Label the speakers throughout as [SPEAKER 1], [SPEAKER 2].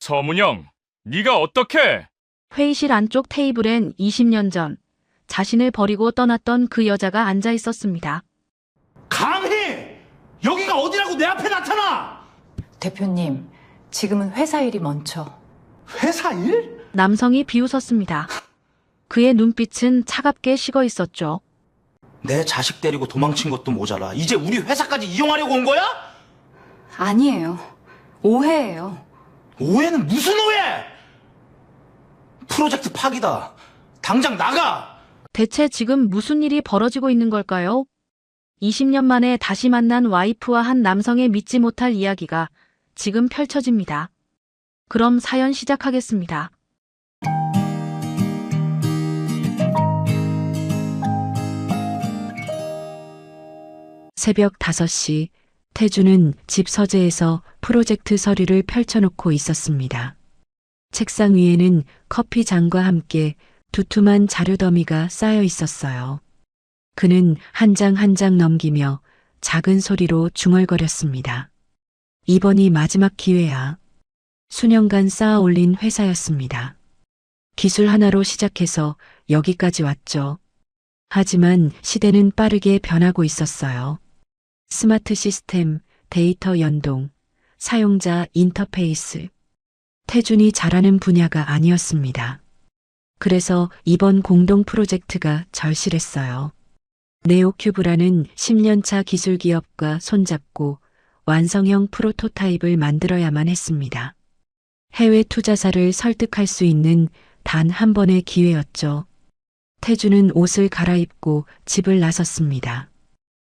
[SPEAKER 1] 서문영, 네가 어떻게?
[SPEAKER 2] 회의실 안쪽 테이블엔 20년 전 자신을 버리고 떠났던 그 여자가 앉아 있었습니다.
[SPEAKER 3] 감히 여기가 어디라고 내 앞에 나타나!
[SPEAKER 4] 대표님, 지금은 회사 일이 먼저.
[SPEAKER 3] 회사 일?
[SPEAKER 2] 남성이 비웃었습니다. 그의 눈빛은 차갑게 식어 있었죠.
[SPEAKER 3] 내 자식 데리고 도망친 것도 모자라 이제 우리 회사까지 이용하려고 온 거야?
[SPEAKER 4] 아니에요. 오해예요.
[SPEAKER 3] 오해는 무슨 오해! 프로젝트 파기다. 당장 나가!
[SPEAKER 2] 대체 지금 무슨 일이 벌어지고 있는 걸까요? 20년 만에 다시 만난 와이프와 한 남성의 믿지 못할 이야기가 지금 펼쳐집니다. 그럼 사연 시작하겠습니다. 새벽 5시, 태주는 집 서재에서 프로젝트 서류를 펼쳐놓고 있었습니다. 책상 위에는 커피 잔과 함께 두툼한 자료 더미가 쌓여 있었어요. 그는 한 장 한 장 넘기며 작은 소리로 중얼거렸습니다. 이번이 마지막 기회야. 수년간 쌓아 올린 회사였습니다. 기술 하나로 시작해서 여기까지 왔죠. 하지만 시대는 빠르게 변하고 있었어요. 스마트 시스템, 데이터 연동, 사용자 인터페이스. 태준이 잘하는 분야가 아니었습니다. 그래서 이번 공동 프로젝트가 절실했어요. 네오큐브라는 10년차 기술 기업과 손잡고 완성형 프로토타입을 만들어야만 했습니다. 해외 투자사를 설득할 수 있는 단 한 번의 기회였죠. 태주는 옷을 갈아입고 집을 나섰습니다.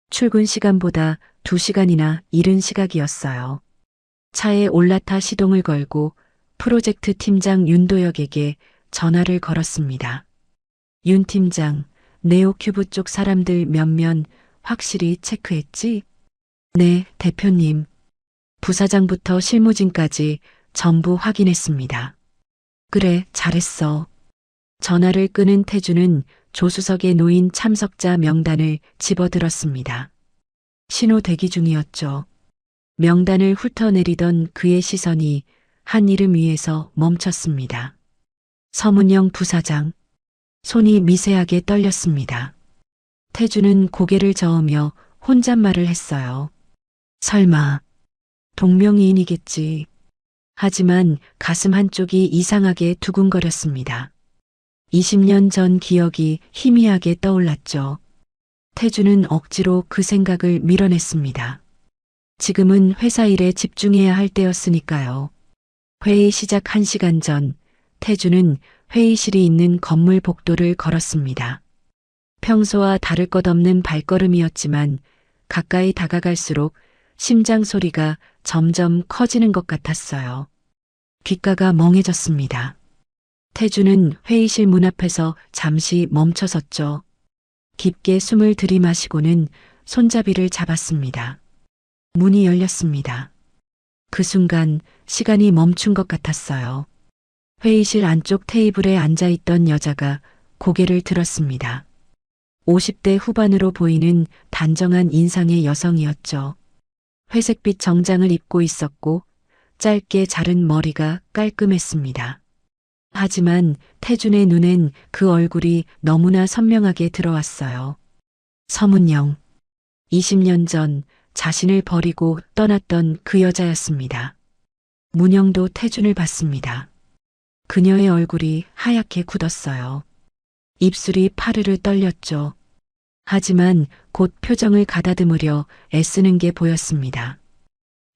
[SPEAKER 2] 출근 시간보다 2시간이나 이른 시각이었어요. 차에 올라타 시동을 걸고 프로젝트 팀장 윤도혁에게 전화를 걸었습니다. 윤 팀장, 네오큐브 쪽 사람들 몇몇 확실히 체크했지? 네, 대표님. 부사장부터 실무진까지 전부 확인했습니다. 그래, 잘했어. 전화를 끊은 태주는 조수석에 놓인 참석자 명단을 집어들었습니다. 신호 대기 중이었죠. 명단을 훑어내리던 그의 시선이 한 이름 위에서 멈췄습니다. 서문영 부사장. 손이 미세하게 떨렸습니다. 태주는 고개를 저으며 혼잣말을 했어요. 설마 동명이인이겠지. 하지만 가슴 한쪽이 이상하게 두근거렸습니다. 20년 전 기억이 희미하게 떠올랐죠. 태주는 억지로 그 생각을 밀어냈습니다. 지금은 회사 일에 집중해야 할 때였으니까요. 회의 시작 1시간 전, 태주는 회의실이 있는 건물 복도를 걸었습니다. 평소와 다를 것 없는 발걸음이었지만 가까이 다가갈수록 심장 소리가 점점 커지는 것 같았어요. 귓가가 멍해졌습니다. 태주는 회의실 문 앞에서 잠시 멈춰섰죠. 깊게 숨을 들이마시고는 손잡이를 잡았습니다. 문이 열렸습니다. 그 순간 시간이 멈춘 것 같았어요. 회의실 안쪽 테이블에 앉아있던 여자가 고개를 들었습니다. 50대 후반으로 보이는 단정한 인상의 여성이었죠. 회색빛 정장을 입고 있었고 짧게 자른 머리가 깔끔했습니다. 하지만 태준의 눈엔 그 얼굴이 너무나 선명하게 들어왔어요. 서문영. 20년 전 자신을 버리고 떠났던 그 여자였습니다. 문영도 태준을 봤습니다. 그녀의 얼굴이 하얗게 굳었어요. 입술이 파르르 떨렸죠. 하지만 곧 표정을 가다듬으려 애쓰는 게 보였습니다.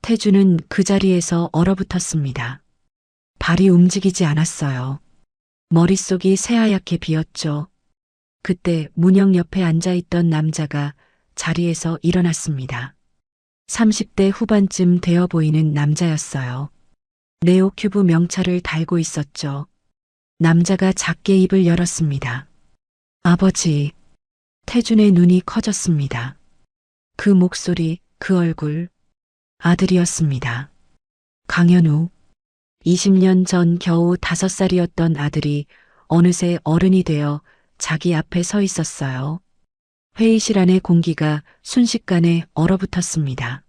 [SPEAKER 2] 태준은 그 자리에서 얼어붙었습니다. 발이 움직이지 않았어요. 머릿속이 새하얗게 비었죠. 그때 문영 옆에 앉아있던 남자가 자리에서 일어났습니다. 30대 후반쯤 되어 보이는 남자였어요. 네오큐브 명찰을 달고 있었죠. 남자가 작게 입을 열었습니다. 아버지. 태준의 눈이 커졌습니다. 그 목소리, 그 얼굴. 아들이었습니다. 강현우. 20년 전 겨우 5살이었던 아들이 어느새 어른이 되어 자기 앞에 서 있었어요. 회의실 안의 공기가 순식간에 얼어붙었습니다.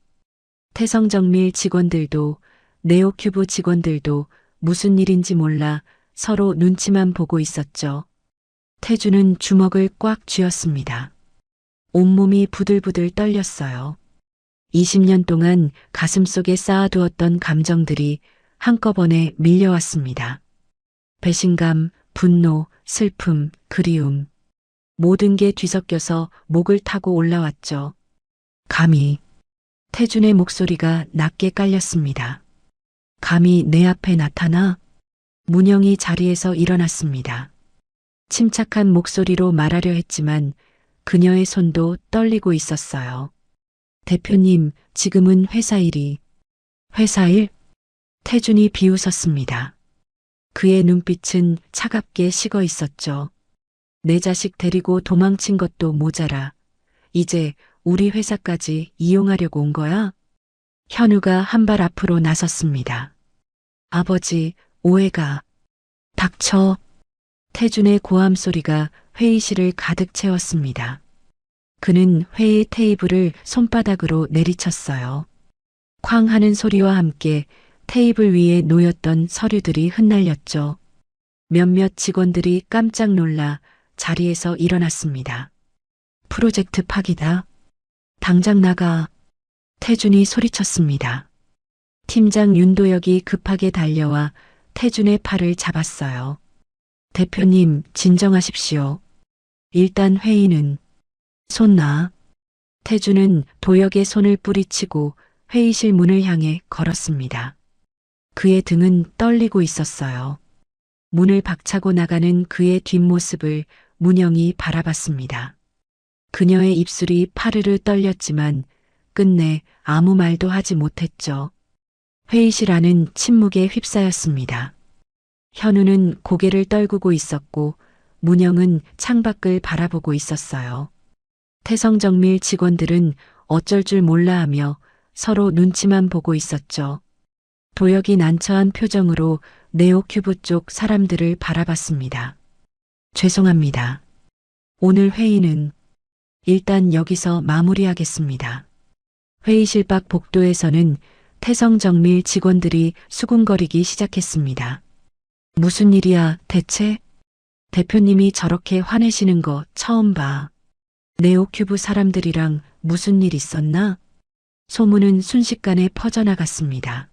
[SPEAKER 2] 태성정밀 직원들도 네오큐브 직원들도 무슨 일인지 몰라 서로 눈치만 보고 있었죠. 태주는 주먹을 꽉 쥐었습니다. 온몸이 부들부들 떨렸어요. 20년 동안 가슴속에 쌓아두었던 감정들이 한꺼번에 밀려왔습니다. 배신감, 분노, 슬픔, 그리움. 모든 게 뒤섞여서 목을 타고 올라왔죠. 감히. 태준의 목소리가 낮게 깔렸습니다. 감히 내 앞에 나타나? 문영이 자리에서 일어났습니다. 침착한 목소리로 말하려 했지만 그녀의 손도 떨리고 있었어요. 대표님, 지금은 회사 일이. 회사 일? 태준이 비웃었습니다. 그의 눈빛은 차갑게 식어 있었죠. 내 자식 데리고 도망친 것도 모자라. 이제 우리 회사까지 이용하려고 온 거야? 현우가 한 발 앞으로 나섰습니다. 아버지, 오해가. 닥쳐. 태준의 고함 소리가 회의실을 가득 채웠습니다. 그는 회의 테이블을 손바닥으로 내리쳤어요. 쾅 하는 소리와 함께 테이블 위에 놓였던 서류들이 흩날렸죠. 몇몇 직원들이 깜짝 놀라 자리에서 일어났습니다. 프로젝트 파기다. 당장 나가. 태준이 소리쳤습니다. 팀장 윤도혁이 급하게 달려와 태준의 팔을 잡았어요. 대표님, 진정하십시오. 일단 회의는. 손 놔. 태준은 도혁의 손을 뿌리치고 회의실 문을 향해 걸었습니다. 그의 등은 떨리고 있었어요. 문을 박차고 나가는 그의 뒷모습을 문영이 바라봤습니다. 그녀의 입술이 파르르 떨렸지만 끝내 아무 말도 하지 못했죠. 회의실 안은 침묵에 휩싸였습니다. 현우는 고개를 떨구고 있었고 문영은 창밖을 바라보고 있었어요. 태성정밀 직원들은 어쩔 줄 몰라 하며 서로 눈치만 보고 있었죠. 도혁이 난처한 표정으로 네오큐브 쪽 사람들을 바라봤습니다. 죄송합니다. 오늘 회의는 일단 여기서 마무리하겠습니다. 회의실 밖 복도에서는 태성정밀 직원들이 수군거리기 시작했습니다. 무슨 일이야, 대체? 대표님이 저렇게 화내시는 거 처음 봐. 네오큐브 사람들이랑 무슨 일 있었나? 소문은 순식간에 퍼져나갔습니다.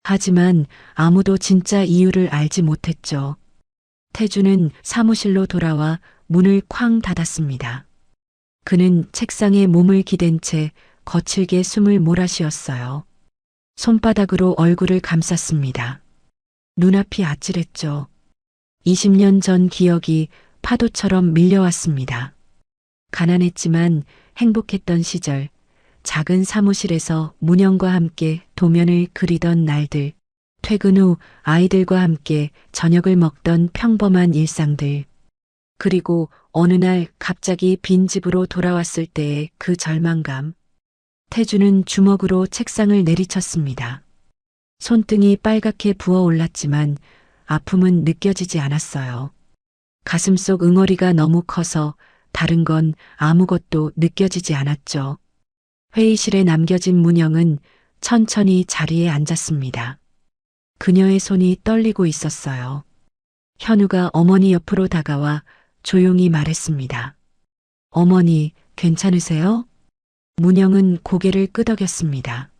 [SPEAKER 2] 하지만 아무도 진짜 이유를 알지 못했죠. 태주는 사무실로 돌아와 문을 쾅 닫았습니다. 그는 책상에 몸을 기댄 채 거칠게 숨을 몰아쉬었어요. 손바닥으로 얼굴을 감쌌습니다. 눈앞이 아찔했죠. 20년 전 기억이 파도처럼 밀려왔습니다. 가난했지만 행복했던 시절, 작은 사무실에서 문영과 함께 도면을 그리던 날들, 퇴근 후 아이들과 함께 저녁을 먹던 평범한 일상들, 그리고 어느 날 갑자기 빈 집으로 돌아왔을 때의 그 절망감. 태주는 주먹으로 책상을 내리쳤습니다. 손등이 빨갛게 부어올랐지만 아픔은 느껴지지 않았어요. 가슴속 응어리가 너무 커서 다른 건 아무것도 느껴지지 않았죠. 회의실에 남겨진 문영은 천천히 자리에 앉았습니다. 그녀의 손이 떨리고 있었어요. 현우가 어머니 옆으로 다가와 조용히 말했습니다. 어머니, 괜찮으세요? 문영은 고개를 끄덕였습니다.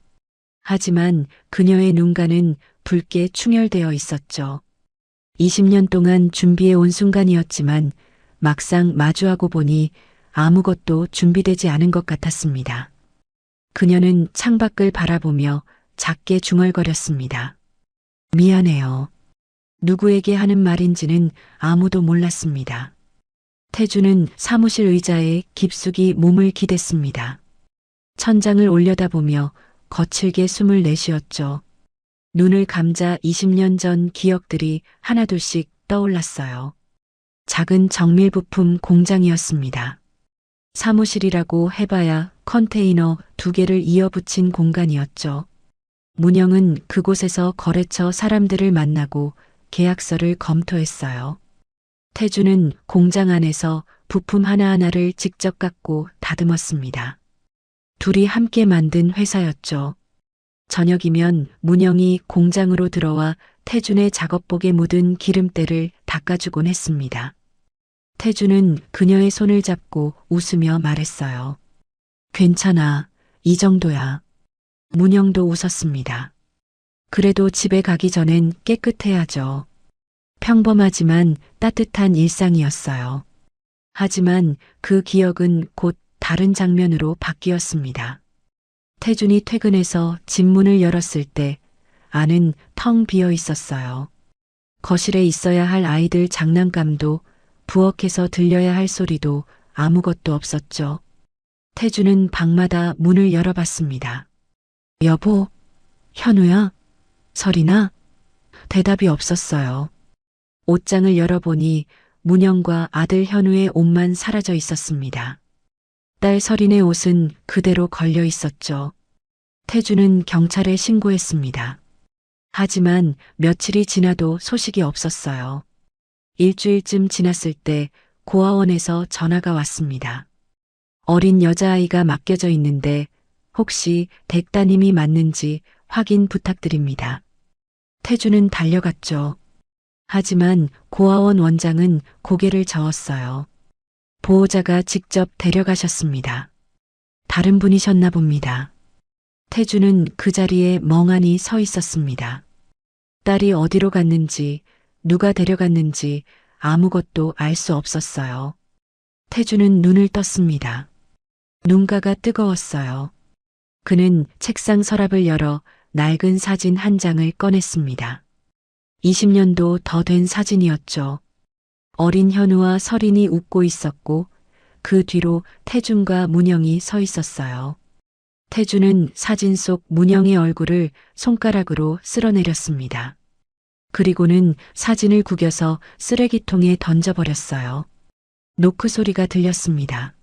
[SPEAKER 2] 하지만 그녀의 눈가는 붉게 충혈되어 있었죠. 20년 동안 준비해 온 순간이었지만 막상 마주하고 보니 아무것도 준비되지 않은 것 같았습니다. 그녀는 창밖을 바라보며 작게 중얼거렸습니다. 미안해요. 누구에게 하는 말인지는 아무도 몰랐습니다. 태주는 사무실 의자에 깊숙이 몸을 기댔습니다. 천장을 올려다보며 거칠게 숨을 내쉬었죠. 눈을 감자 20년 전 기억들이 하나둘씩 떠올랐어요. 작은 정밀 부품 공장이었습니다. 사무실이라고 해봐야 컨테이너 2개를 이어붙인 공간이었죠. 문영은 그곳에서 거래처 사람들을 만나고 계약서를 검토했어요. 태주는 공장 안에서 부품 하나하나를 직접 깎고 다듬었습니다. 둘이 함께 만든 회사였죠. 저녁이면 문영이 공장으로 들어와 태준의 작업복에 묻은 기름때를 닦아주곤 했습니다. 태준은 그녀의 손을 잡고 웃으며 말했어요. 괜찮아. 이 정도야. 문영도 웃었습니다. 그래도 집에 가기 전엔 깨끗해야죠. 평범하지만 따뜻한 일상이었어요. 하지만 그 기억은 곧 다른 장면으로 바뀌었습니다. 태준이 퇴근해서 집 문을 열었을 때 안은 텅 비어 있었어요. 거실에 있어야 할 아이들 장난감도 부엌에서 들려야 할 소리도 아무것도 없었죠. 태준은 방마다 문을 열어봤습니다. 여보, 현우야, 설이나? 대답이 없었어요. 옷장을 열어보니 문영과 아들 현우의 옷만 사라져 있었습니다. 딸 설인의 옷은 그대로 걸려 있었죠. 태준은 경찰에 신고했습니다. 하지만 며칠이 지나도 소식이 없었어요. 일주일쯤 지났을 때 고아원에서 전화가 왔습니다. 어린 여자아이가 맡겨져 있는데 혹시 댁 따님이 맞는지 확인 부탁드립니다. 태준은 달려갔죠. 하지만 고아원 원장은 고개를 저었어요. 보호자가 직접 데려가셨습니다. 다른 분이셨나 봅니다. 태준은 그 자리에 멍하니 서 있었습니다. 딸이 어디로 갔는지, 누가 데려갔는지 아무것도 알 수 없었어요. 태준은 눈을 떴습니다. 눈가가 뜨거웠어요. 그는 책상 서랍을 열어 낡은 사진 한 장을 꺼냈습니다. 20년도 더 된 사진이었죠. 어린 현우와 설인이 웃고 있었고 그 뒤로 태준과 문영이 서 있었어요. 태준은 사진 속 문영의 얼굴을 손가락으로 쓸어내렸습니다. 그리고는 사진을 구겨서 쓰레기통에 던져버렸어요. 노크 소리가 들렸습니다.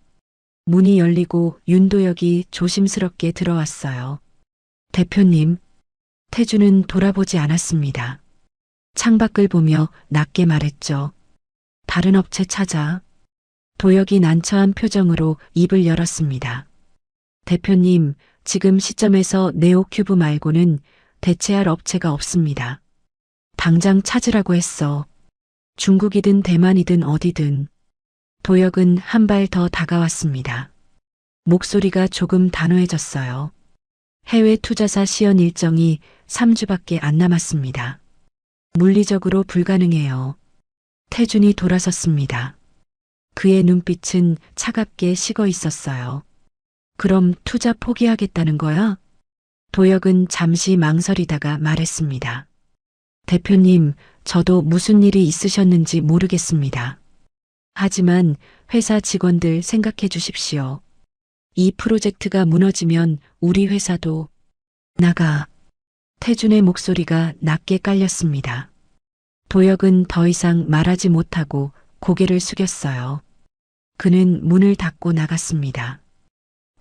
[SPEAKER 2] 문이 열리고 윤도혁이 조심스럽게 들어왔어요. 대표님, 태준은 돌아보지 않았습니다. 창밖을 보며 낮게 말했죠. 다른 업체 찾아. 도혁이 난처한 표정으로 입을 열었습니다. 대표님, 지금 시점에서 네오큐브 말고는 대체할 업체가 없습니다. 당장 찾으라고 했어. 중국이든 대만이든 어디든. 도혁은 한 발 더 다가왔습니다. 목소리가 조금 단호해졌어요. 해외 투자사 시연 일정이 3주밖에 안 남았습니다. 물리적으로 불가능해요. 태준이 돌아섰습니다. 그의 눈빛은 차갑게 식어 있었어요. 그럼 투자 포기하겠다는 거야? 도혁은 잠시 망설이다가 말했습니다. 대표님, 저도 무슨 일이 있으셨는지 모르겠습니다. 하지만 회사 직원들 생각해 주십시오. 이 프로젝트가 무너지면 우리 회사도 나가. 태준의 목소리가 낮게 깔렸습니다. 도혁은 더 이상 말하지 못하고 고개를 숙였어요. 그는 문을 닫고 나갔습니다.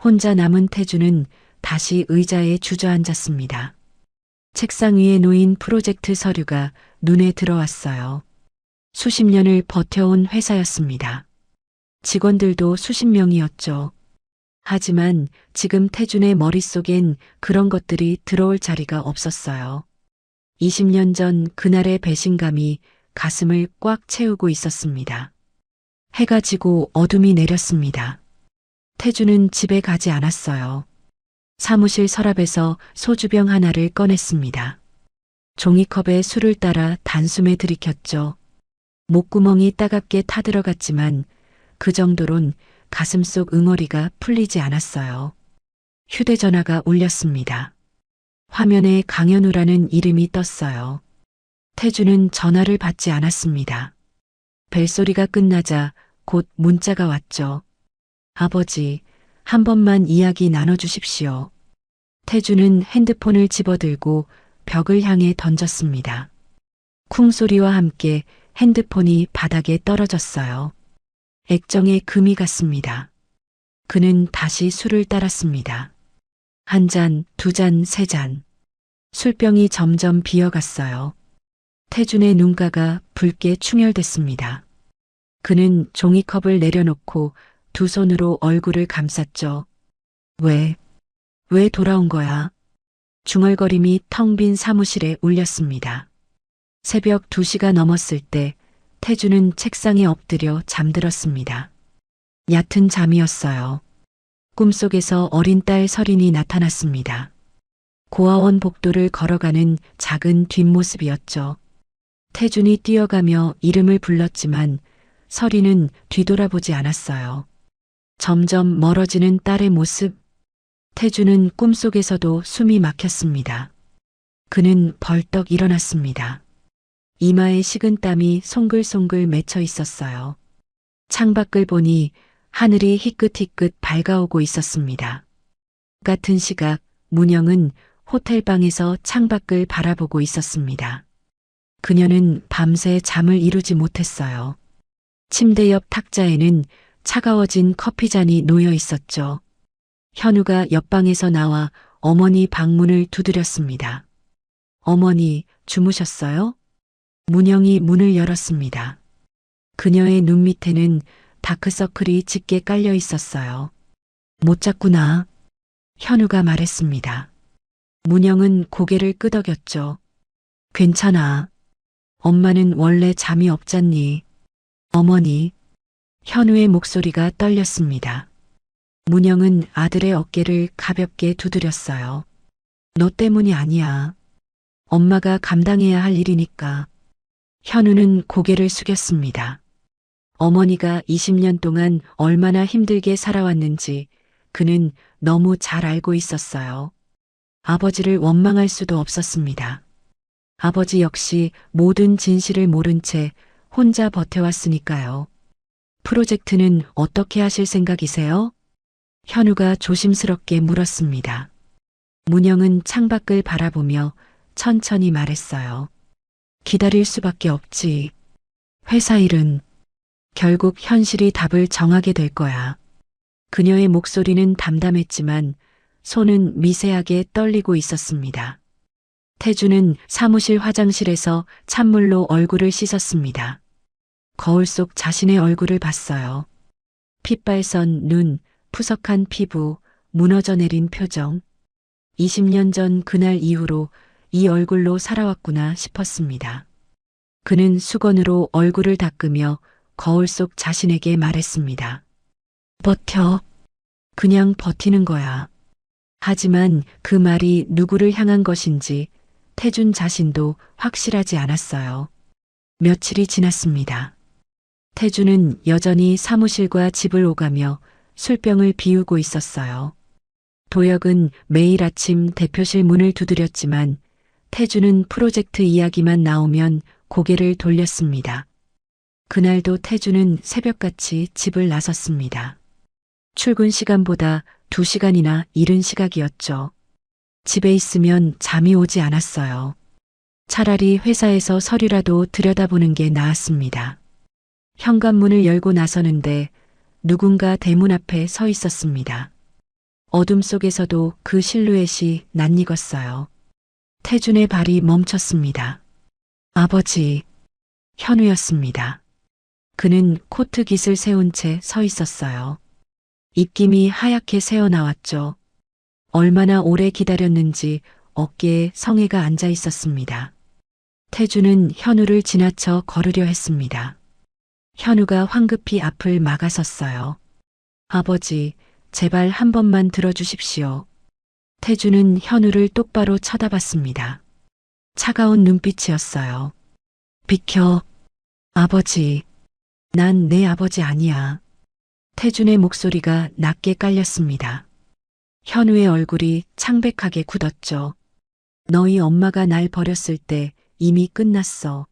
[SPEAKER 2] 혼자 남은 태준은 다시 의자에 주저앉았습니다. 책상 위에 놓인 프로젝트 서류가 눈에 들어왔어요. 수십 년을 버텨온 회사였습니다. 직원들도 수십 명이었죠. 하지만 지금 태준의 머릿속엔 그런 것들이 들어올 자리가 없었어요. 20년 전 그날의 배신감이 가슴을 꽉 채우고 있었습니다. 해가 지고 어둠이 내렸습니다. 태준은 집에 가지 않았어요. 사무실 서랍에서 소주병 하나를 꺼냈습니다. 종이컵에 술을 따라 단숨에 들이켰죠. 목구멍이 따갑게 타들어갔지만 그 정도론 가슴속 응어리가 풀리지 않았어요. 휴대전화가 울렸습니다. 화면에 강현우라는 이름이 떴어요. 태준은 전화를 받지 않았습니다. 벨소리가 끝나자 곧 문자가 왔죠. 아버지, 한 번만 이야기 나눠주십시오. 태준은 핸드폰을 집어들고 벽을 향해 던졌습니다. 쿵 소리와 함께 핸드폰이 바닥에 떨어졌어요. 액정에 금이 갔습니다. 그는 다시 술을 따랐습니다. 한 잔, 두 잔, 세 잔. 술병이 점점 비어갔어요. 태준의 눈가가 붉게 충혈됐습니다. 그는 종이컵을 내려놓고 두 손으로 얼굴을 감쌌죠. 왜 돌아온 거야? 중얼거림이 텅 빈 사무실에 울렸습니다. 새벽 2시가 넘었을 때 태주는 책상에 엎드려 잠들었습니다. 얕은 잠이었어요. 꿈속에서 어린 딸 설인이 나타났습니다. 고아원 복도를 걸어가는 작은 뒷모습이었죠. 태준이 뛰어가며 이름을 불렀지만 설이는 뒤돌아보지 않았어요. 점점 멀어지는 딸의 모습. 태준은 꿈속에서도 숨이 막혔습니다. 그는 벌떡 일어났습니다. 이마에 식은 땀이 송글송글 맺혀 있었어요. 창밖을 보니 하늘이 희끗희끗 밝아오고 있었습니다. 같은 시각 문영은 호텔방에서 창밖을 바라보고 있었습니다. 그녀는 밤새 잠을 이루지 못했어요. 침대 옆 탁자에는 차가워진 커피잔이 놓여 있었죠. 현우가 옆방에서 나와 어머니 방문을 두드렸습니다. 어머니, 주무셨어요? 문영이 문을 열었습니다. 그녀의 눈 밑에는 다크서클이 짙게 깔려 있었어요. 못 잤구나. 현우가 말했습니다. 문영은 고개를 끄덕였죠. 괜찮아. 엄마는 원래 잠이 없잖니. 어머니. 현우의 목소리가 떨렸습니다. 문영은 아들의 어깨를 가볍게 두드렸어요. 너 때문이 아니야. 엄마가 감당해야 할 일이니까. 현우는 고개를 숙였습니다. 어머니가 20년 동안 얼마나 힘들게 살아왔는지 그는 너무 잘 알고 있었어요. 아버지를 원망할 수도 없었습니다. 아버지 역시 모든 진실을 모른 채 혼자 버텨왔으니까요. 프로젝트는 어떻게 하실 생각이세요? 현우가 조심스럽게 물었습니다. 문영은 창밖을 바라보며 천천히 말했어요. 기다릴 수밖에 없지. 회사 일은 결국 현실이 답을 정하게 될 거야. 그녀의 목소리는 담담했지만 손은 미세하게 떨리고 있었습니다. 태주는 사무실 화장실에서 찬물로 얼굴을 씻었습니다. 거울 속 자신의 얼굴을 봤어요. 핏발선 눈, 푸석한 피부, 무너져 내린 표정. 20년 전 그날 이후로 이 얼굴로 살아왔구나 싶었습니다. 그는 수건으로 얼굴을 닦으며 거울 속 자신에게 말했습니다. 버텨. 그냥 버티는 거야. 하지만 그 말이 누구를 향한 것인지 태준 자신도 확실하지 않았어요. 며칠이 지났습니다. 태준은 여전히 사무실과 집을 오가며 술병을 비우고 있었어요. 도혁은 매일 아침 대표실 문을 두드렸지만 태준은 프로젝트 이야기만 나오면 고개를 돌렸습니다. 그날도 태준은 새벽같이 집을 나섰습니다. 출근 시간보다 2시간이나 이른 시각이었죠. 집에 있으면 잠이 오지 않았어요. 차라리 회사에서 서류라도 들여다보는 게 나았습니다. 현관문을 열고 나서는데 누군가 대문 앞에 서 있었습니다. 어둠 속에서도 그 실루엣이 낯익었어요. 태준의 발이 멈췄습니다. 아버지, 현우였습니다. 그는 코트 깃을 세운 채 서 있었어요. 입김이 하얗게 새어나왔죠. 얼마나 오래 기다렸는지 어깨에 성에가 앉아 있었습니다. 태준은 현우를 지나쳐 걸으려 했습니다. 현우가 황급히 앞을 막아섰어요. 아버지, 제발 한 번만 들어주십시오. 태준은 현우를 똑바로 쳐다봤습니다. 차가운 눈빛이었어요. 비켜. 아버지, 난 내 아버지 아니야. 태준의 목소리가 낮게 깔렸습니다. 현우의 얼굴이 창백하게 굳었죠. 너희 엄마가 날 버렸을 때 이미 끝났어.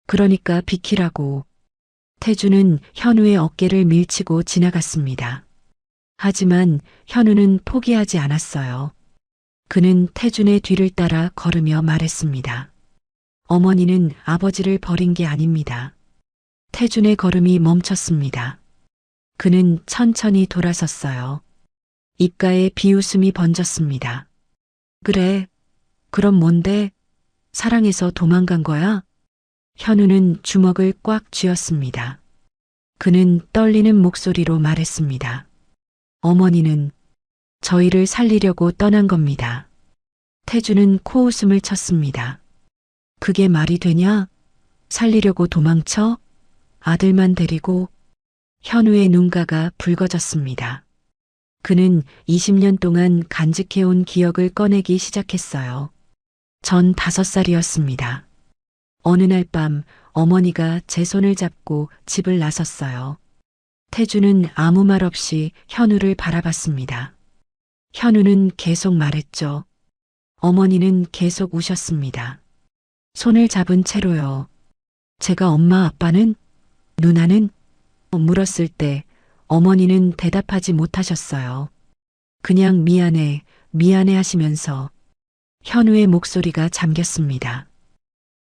[SPEAKER 2] 그러니까 비키라고. 태준은 현우의 어깨를 밀치고 지나갔습니다. 하지만 현우는 포기하지 않았어요. 그는 태준의 뒤를 따라 걸으며 말했습니다. 어머니는 아버지를 버린 게 아닙니다. 태준의 걸음이 멈췄습니다. 그는 천천히 돌아섰어요. 입가에 비웃음이 번졌습니다. 그래, 그럼 뭔데? 사랑해서 도망간 거야? 현우는 주먹을 꽉 쥐었습니다. 그는 떨리는 목소리로 말했습니다. 어머니는 저희를 살리려고 떠난 겁니다. 태주는 코웃음을 쳤습니다. 그게 말이 되냐? 살리려고 도망쳐? 아들만 데리고. 현우의 눈가가 붉어졌습니다. 그는 20년 동안 간직해온 기억을 꺼내기 시작했어요. 전 5살이었습니다. 어느 날 밤 어머니가 제 손을 잡고 집을 나섰어요. 태주는 아무 말 없이 현우를 바라봤습니다. 현우는 계속 말했죠. 어머니는 계속 우셨습니다. 손을 잡은 채로요. 제가 엄마 아빠는? 누나는? 물었을 때 어머니는 대답하지 못하셨어요. 그냥 미안해, 미안해 하시면서 현우의 목소리가 잠겼습니다.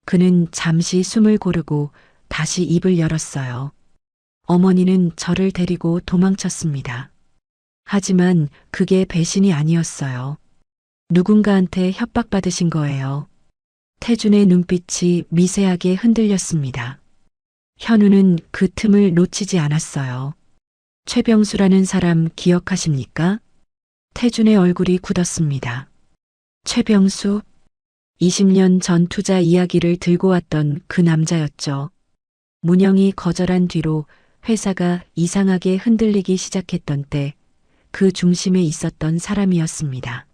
[SPEAKER 2] 그는 잠시 숨을 고르고 다시 입을 열었어요. 어머니는 저를 데리고 도망쳤습니다. 하지만 그게 배신이 아니었어요. 누군가한테 협박받으신 거예요. 태준의 눈빛이 미세하게 흔들렸습니다. 현우는 그 틈을 놓치지 않았어요. 최병수라는 사람 기억하십니까? 태준의 얼굴이 굳었습니다. 최병수? 20년 전 투자 이야기를 들고 왔던 그 남자였죠. 문영이 거절한 뒤로 회사가 이상하게 흔들리기 시작했던 때 그 중심에 있었던 사람이었습니다.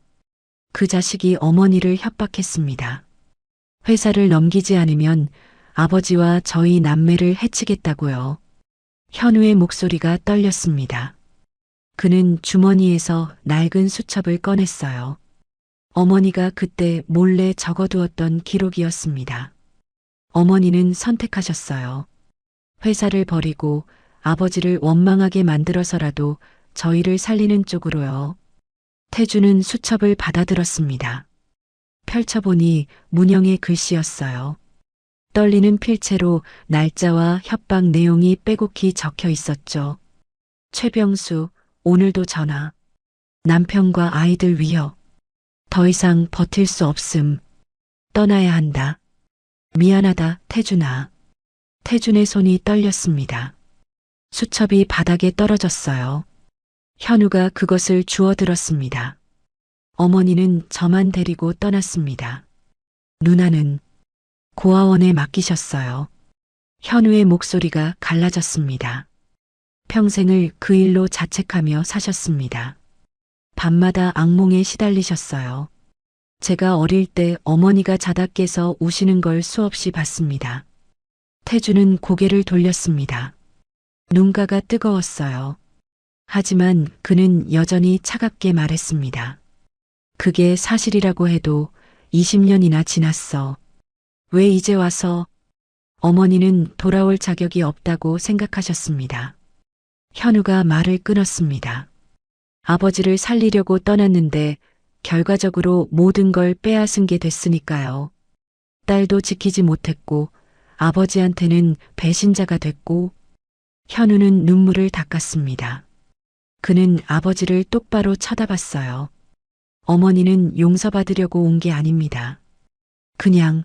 [SPEAKER 2] 그 자식이 어머니를 협박했습니다. 회사를 넘기지 않으면 아버지와 저희 남매를 해치겠다고요. 현우의 목소리가 떨렸습니다. 그는 주머니에서 낡은 수첩을 꺼냈어요. 어머니가 그때 몰래 적어두었던 기록이었습니다. 어머니는 선택하셨어요. 회사를 버리고 아버지를 원망하게 만들어서라도 저희를 살리는 쪽으로요. 태주는 수첩을 받아들었습니다. 펼쳐보니 문영의 글씨였어요. 떨리는 필체로 날짜와 협박 내용이 빼곡히 적혀 있었죠. 최병수, 오늘도 전화. 남편과 아이들 위협. 더 이상 버틸 수 없음. 떠나야 한다. 미안하다, 태준아. 태준의 손이 떨렸습니다. 수첩이 바닥에 떨어졌어요. 현우가 그것을 주워들었습니다. 어머니는 저만 데리고 떠났습니다. 누나는 고아원에 맡기셨어요. 현우의 목소리가 갈라졌습니다. 평생을 그 일로 자책하며 사셨습니다. 밤마다 악몽에 시달리셨어요. 제가 어릴 때 어머니가 자다 깨서 우시는 걸 수없이 봤습니다. 태주는 고개를 돌렸습니다. 눈가가 뜨거웠어요. 하지만 그는 여전히 차갑게 말했습니다. 그게 사실이라고 해도 20년이나 지났어. 왜 이제 와서? 어머니는 돌아올 자격이 없다고 생각하셨습니다. 현우가 말을 끊었습니다. 아버지를 살리려고 떠났는데 결과적으로 모든 걸 빼앗은 게 됐으니까요. 딸도 지키지 못했고 아버지한테는 배신자가 됐고. 현우는 눈물을 닦았습니다. 그는 아버지를 똑바로 쳐다봤어요. 어머니는 용서받으려고 온 게 아닙니다. 그냥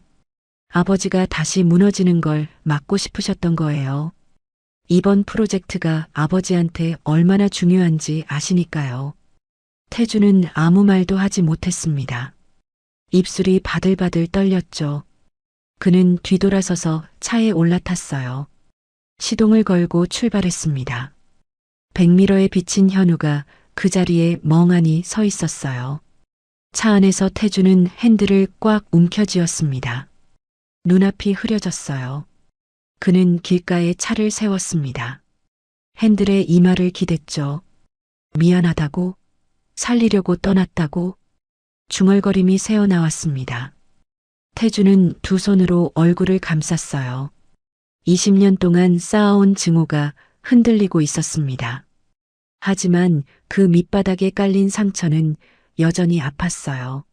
[SPEAKER 2] 아버지가 다시 무너지는 걸 막고 싶으셨던 거예요. 이번 프로젝트가 아버지한테 얼마나 중요한지 아시니까요. 태주는 아무 말도 하지 못했습니다. 입술이 바들바들 떨렸죠. 그는 뒤돌아서서 차에 올라탔어요. 시동을 걸고 출발했습니다. 백미러에 비친 현우가 그 자리에 멍하니 서 있었어요. 차 안에서 태주는 핸들을 꽉 움켜쥐었습니다. 눈앞이 흐려졌어요. 그는 길가에 차를 세웠습니다. 핸들에 이마를 기댔죠. 미안하다고? 살리려고 떠났다고? 중얼거림이 새어나왔습니다. 태주는 두 손으로 얼굴을 감쌌어요. 20년 동안 쌓아온 증오가 흔들리고 있었습니다. 하지만 그 밑바닥에 깔린 상처는 여전히 아팠어요.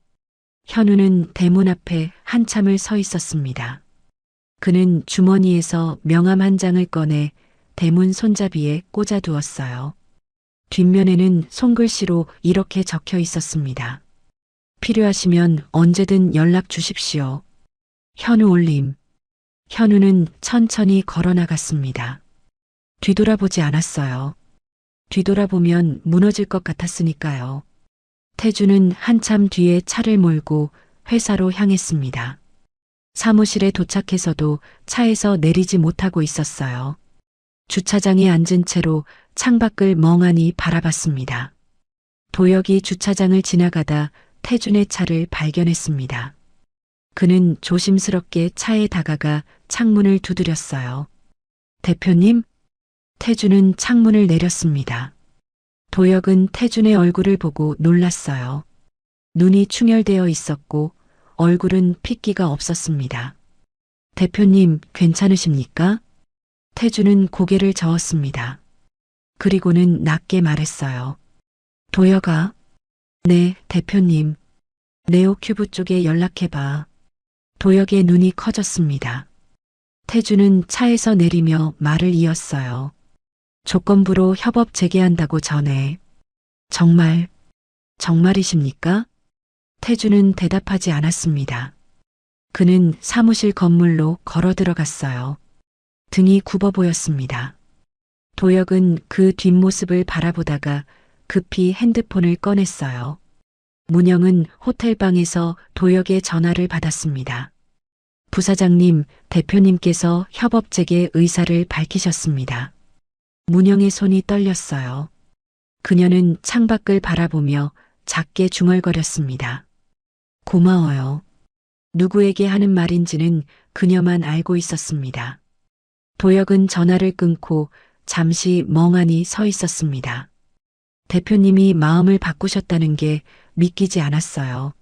[SPEAKER 2] 현우는 대문 앞에 한참을 서 있었습니다. 그는 주머니에서 명함 한 장을 꺼내 대문 손잡이에 꽂아두었어요. 뒷면에는 손글씨로 이렇게 적혀 있었습니다. 필요하시면 언제든 연락 주십시오. 현우 올림. 현우는 천천히 걸어 나갔습니다. 뒤돌아보지 않았어요. 뒤돌아보면 무너질 것 같았으니까요. 태주는 한참 뒤에 차를 몰고 회사로 향했습니다. 사무실에 도착해서도 차에서 내리지 못하고 있었어요. 주차장에 앉은 채로 창밖을 멍하니 바라봤습니다. 도혁이 주차장을 지나가다 태준의 차를 발견했습니다. 그는 조심스럽게 차에 다가가 창문을 두드렸어요. 대표님? 태준은 창문을 내렸습니다. 도혁은 태준의 얼굴을 보고 놀랐어요. 눈이 충혈되어 있었고 얼굴은 핏기가 없었습니다. 대표님, 괜찮으십니까? 태준은 고개를 저었습니다. 그리고는 낮게 말했어요. 도혁아. 네, 대표님. 네오큐브 쪽에 연락해봐. 도혁의 눈이 커졌습니다. 태준은 차에서 내리며 말을 이었어요. 조건부로 협업 재개한다고 전해. 정말이십니까? 태준은 대답하지 않았습니다. 그는 사무실 건물로 걸어 들어갔어요. 등이 굽어 보였습니다. 도혁은 그 뒷모습을 바라보다가 급히 핸드폰을 꺼냈어요. 문영은 호텔방에서 도혁의 전화를 받았습니다. 부사장님, 대표님께서 협업 재개 의사를 밝히셨습니다. 문영의 손이 떨렸어요. 그녀는 창밖을 바라보며 작게 중얼거렸습니다. 고마워요. 누구에게 하는 말인지는 그녀만 알고 있었습니다. 도혁은 전화를 끊고 잠시 멍하니 서 있었습니다. 대표님이 마음을 바꾸셨다는 게 믿기지 않았어요.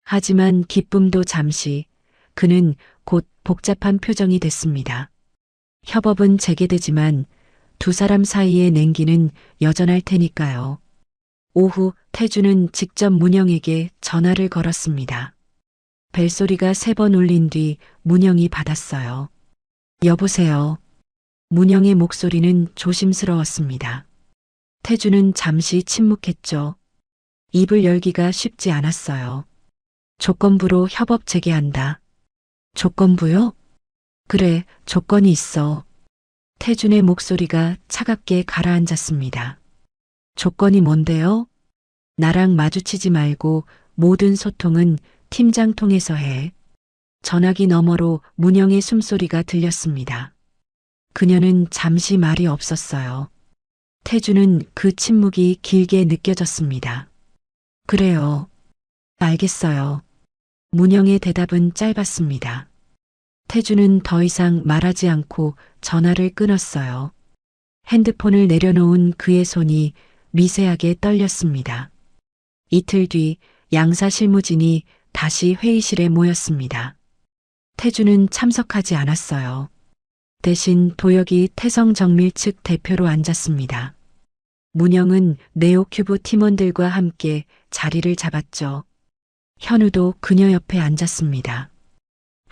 [SPEAKER 2] 하지만 기쁨도 잠시, 그는 곧 복잡한 표정이 됐습니다. 협업은 재개되지만 두 사람 사이의 냉기는 여전할 테니까요. 오후 태준은 직접 문영에게 전화를 걸었습니다. 벨소리가 3번 울린 뒤 문영이 받았어요. 여보세요. 문영의 목소리는 조심스러웠습니다. 태준은 잠시 침묵했죠. 입을 열기가 쉽지 않았어요. 조건부로 협업 재개한다. 조건부요? 그래, 조건이 있어. 태준의 목소리가 차갑게 가라앉았습니다. 조건이 뭔데요? 나랑 마주치지 말고 모든 소통은 팀장 통해서 해. 전화기 너머로 문영의 숨소리가 들렸습니다. 그녀는 잠시 말이 없었어요. 태준은 그 침묵이 길게 느껴졌습니다. 그래요. 알겠어요. 문영의 대답은 짧았습니다. 태준은 더 이상 말하지 않고 전화를 끊었어요. 핸드폰을 내려놓은 그의 손이 미세하게 떨렸습니다. 이틀 뒤 양사 실무진이 다시 회의실에 모였습니다. 태준은 참석하지 않았어요. 대신 도혁이 태성정밀 측 대표로 앉았습니다. 문영은 네오큐브 팀원들과 함께 자리를 잡았죠. 현우도 그녀 옆에 앉았습니다.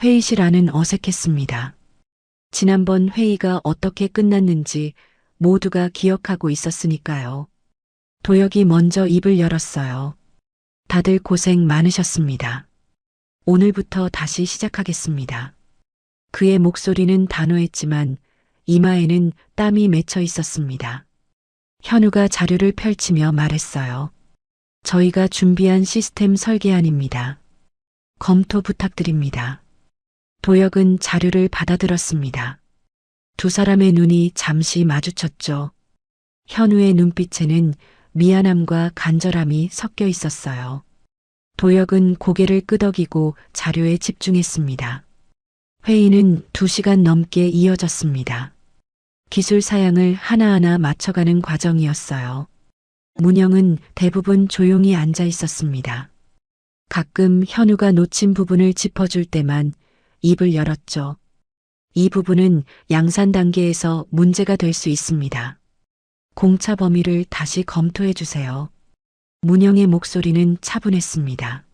[SPEAKER 2] 회의실 안은 어색했습니다. 지난번 회의가 어떻게 끝났는지 모두가 기억하고 있었으니까요. 도혁이 먼저 입을 열었어요. 다들 고생 많으셨습니다. 오늘부터 다시 시작하겠습니다. 그의 목소리는 단호했지만 이마에는 땀이 맺혀 있었습니다. 현우가 자료를 펼치며 말했어요. 저희가 준비한 시스템 설계안입니다. 검토 부탁드립니다. 도혁은 자료를 받아들었습니다. 두 사람의 눈이 잠시 마주쳤죠. 현우의 눈빛에는 미안함과 간절함이 섞여 있었어요. 도혁은 고개를 끄덕이고 자료에 집중했습니다. 회의는 2시간 넘게 이어졌습니다. 기술 사양을 하나하나 맞춰가는 과정이었어요. 문영은 대부분 조용히 앉아 있었습니다. 가끔 현우가 놓친 부분을 짚어줄 때만 입을 열었죠. 이 부분은 양산 단계에서 문제가 될 수 있습니다. 공차 범위를 다시 검토해 주세요. 문영의 목소리는 차분했습니다.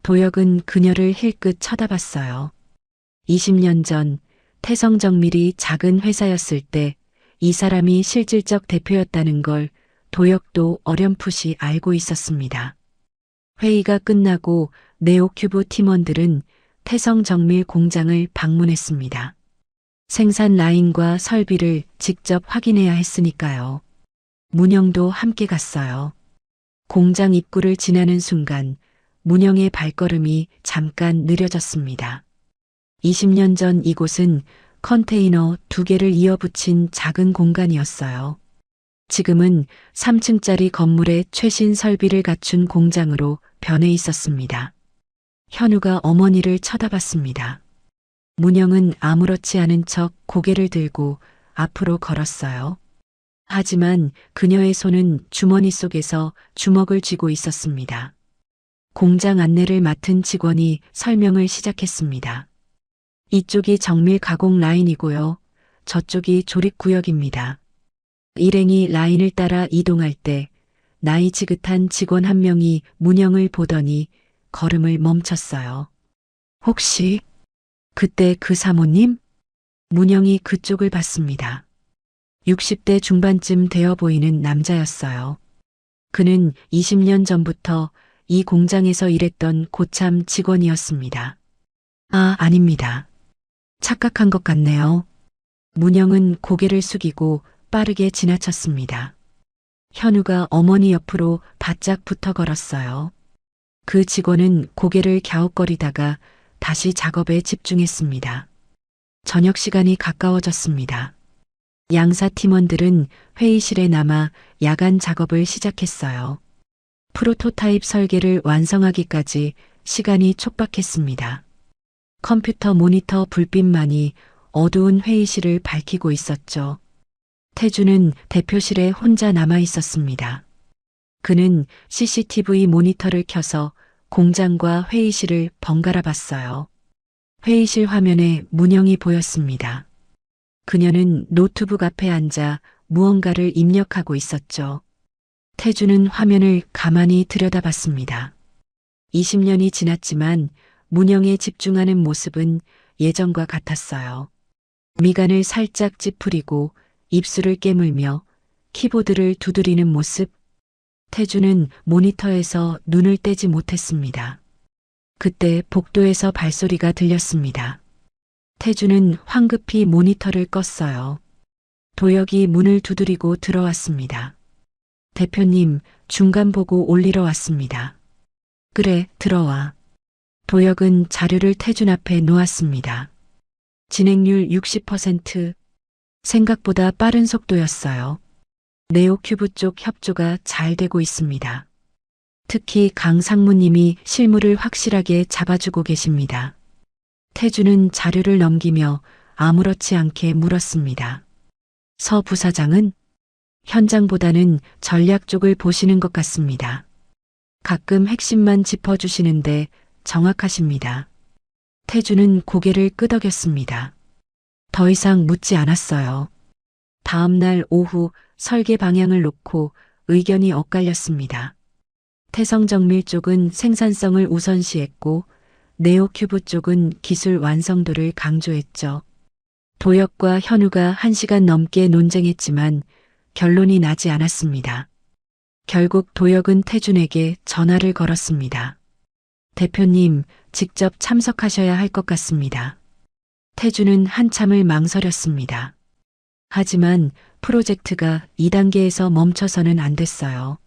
[SPEAKER 2] 도혁은 그녀를 힐끗 쳐다봤어요. 20년 전 태성정밀이 작은 회사였을 때 이 사람이 실질적 대표였다는 걸 도혁도 어렴풋이 알고 있었습니다. 회의가 끝나고 네오큐브 팀원들은 태성정밀 공장을 방문했습니다. 생산 라인과 설비를 직접 확인해야 했으니까요. 문영도 함께 갔어요. 공장 입구를 지나는 순간 문영의 발걸음이 잠깐 느려졌습니다. 20년 전 이곳은 컨테이너 2개를 이어붙인 작은 공간이었어요. 지금은 3층짜리 건물에 최신 설비를 갖춘 공장으로 변해 있었습니다. 현우가 어머니를 쳐다봤습니다. 문영은 아무렇지 않은 척 고개를 들고 앞으로 걸었어요. 하지만 그녀의 손은 주머니 속에서 주먹을 쥐고 있었습니다. 공장 안내를 맡은 직원이 설명을 시작했습니다. 이쪽이 정밀 가공 라인이고요. 저쪽이 조립 구역입니다. 일행이 라인을 따라 이동할 때 나이 지긋한 직원 한 명이 문영을 보더니 걸음을 멈췄어요. 혹시 그때 그 사모님? 문영이 그쪽을 봤습니다. 60대 중반쯤 되어 보이는 남자였어요. 그는 20년 전부터 이 공장에서 일했던 고참 직원이었습니다. 아, 아닙니다. 착각한 것 같네요. 문영은 고개를 숙이고 빠르게 지나쳤습니다. 현우가 어머니 옆으로 바짝 붙어 걸었어요. 그 직원은 고개를 갸웃거리다가 다시 작업에 집중했습니다. 저녁 시간이 가까워졌습니다. 양사 팀원들은 회의실에 남아 야간 작업을 시작했어요. 프로토타입 설계를 완성하기까지 시간이 촉박했습니다. 컴퓨터 모니터 불빛만이 어두운 회의실을 밝히고 있었죠. 태주는 대표실에 혼자 남아 있었습니다. 그는 CCTV 모니터를 켜서 공장과 회의실을 번갈아 봤어요. 회의실 화면에 문영이 보였습니다. 그녀는 노트북 앞에 앉아 무언가를 입력하고 있었죠. 태주는 화면을 가만히 들여다봤습니다. 20년이 지났지만 문영에 집중하는 모습은 예전과 같았어요. 미간을 살짝 찌푸리고 입술을 깨물며 키보드를 두드리는 모습. 태주는 모니터에서 눈을 떼지 못했습니다. 그때 복도에서 발소리가 들렸습니다. 태주는 황급히 모니터를 껐어요. 도혁이 문을 두드리고 들어왔습니다. 대표님, 중간 보고 올리러 왔습니다. 그래, 들어와. 도혁은 자료를 태준 앞에 놓았습니다. 진행률 60%. 생각보다 빠른 속도였어요. 네오큐브 쪽 협조가 잘 되고 있습니다. 특히 강 상무님이 실무를 확실하게 잡아주고 계십니다. 태주는 자료를 넘기며 아무렇지 않게 물었습니다. 서 부사장은? 현장보다는 전략 쪽을 보시는 것 같습니다. 가끔 핵심만 짚어주시는데 정확하십니다. 태주는 고개를 끄덕였습니다. 더 이상 묻지 않았어요. 다음 날 오후 설계 방향을 놓고 의견이 엇갈렸습니다. 태성정밀 쪽은 생산성을 우선시했고 네오큐브 쪽은 기술 완성도를 강조했죠. 도혁과 현우가 1시간 넘게 논쟁했지만 결론이 나지 않았습니다. 결국 도혁은 태준에게 전화를 걸었습니다. 대표님, 직접 참석하셔야 할 것 같습니다. 태준은 한참을 망설였습니다. 하지만 프로젝트가 2단계에서 멈춰서는 안 됐어요.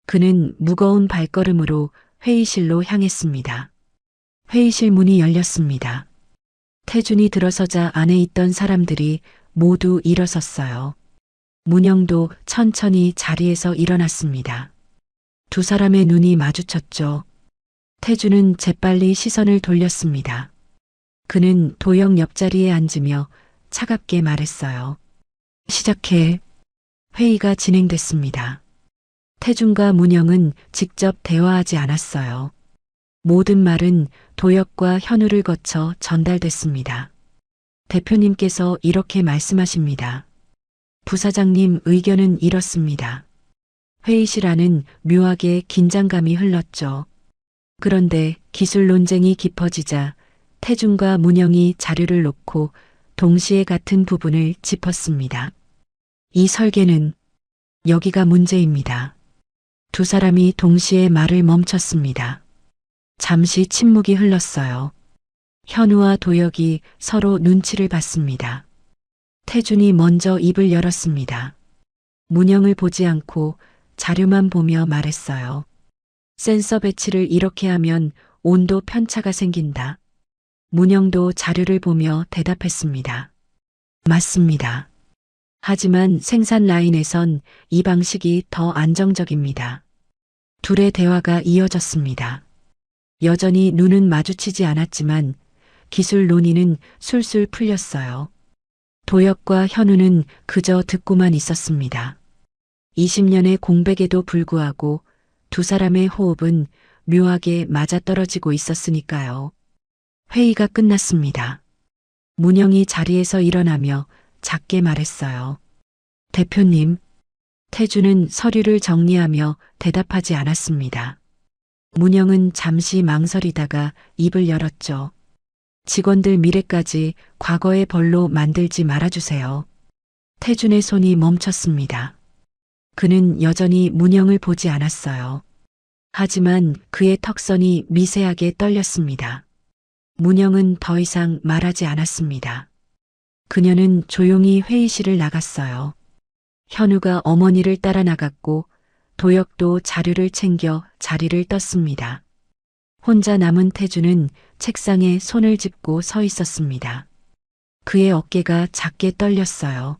[SPEAKER 2] 그는 무거운 발걸음으로 회의실로 향했습니다. 회의실 문이 열렸습니다. 태준이 들어서자 안에 있던 사람들이 모두 일어섰어요. 문영도 천천히 자리에서 일어났습니다. 두 사람의 눈이 마주쳤죠. 태준은 재빨리 시선을 돌렸습니다. 그는 도영 옆자리에 앉으며 차갑게 말했어요. 시작해. 회의가 진행됐습니다. 태준과 문영은 직접 대화하지 않았어요. 모든 말은 도혁과 현우를 거쳐 전달됐습니다. 대표님께서 이렇게 말씀하십니다. 부사장님 의견은 이렇습니다. 회의실 안은 묘하게 긴장감이 흘렀죠. 그런데 기술 논쟁이 깊어지자 태준과 문영이 자료를 놓고 동시에 같은 부분을 짚었습니다. 이 설계는 여기가 문제입니다. 두 사람이 동시에 말을 멈췄습니다. 잠시 침묵이 흘렀어요. 현우와 도혁이 서로 눈치를 봤습니다. 태준이 먼저 입을 열었습니다. 문영을 보지 않고 자료만 보며 말했어요. 센서 배치를 이렇게 하면 온도 편차가 생긴다. 문영도 자료를 보며 대답했습니다. 맞습니다. 하지만 생산 라인에선 이 방식이 더 안정적입니다. 둘의 대화가 이어졌습니다. 여전히 눈은 마주치지 않았지만 기술 논의는 술술 풀렸어요. 도혁과 현우는 그저 듣고만 있었습니다. 20년의 공백에도 불구하고 두 사람의 호흡은 묘하게 맞아떨어지고 있었으니까요. 회의가 끝났습니다. 문영이 자리에서 일어나며 작게 말했어요. 대표님, 태주는 서류를 정리하며 대답하지 않았습니다. 문영은 잠시 망설이다가 입을 열었죠. 직원들 미래까지 과거의 벌로 만들지 말아주세요. 태준의 손이 멈췄습니다. 그는 여전히 문영을 보지 않았어요. 하지만 그의 턱선이 미세하게 떨렸습니다. 문영은 더 이상 말하지 않았습니다. 그녀는 조용히 회의실을 나갔어요. 현우가 어머니를 따라 나갔고 도혁도 자료를 챙겨 자리를 떴습니다. 혼자 남은 태주는 책상에 손을 짚고 서 있었습니다. 그의 어깨가 작게 떨렸어요.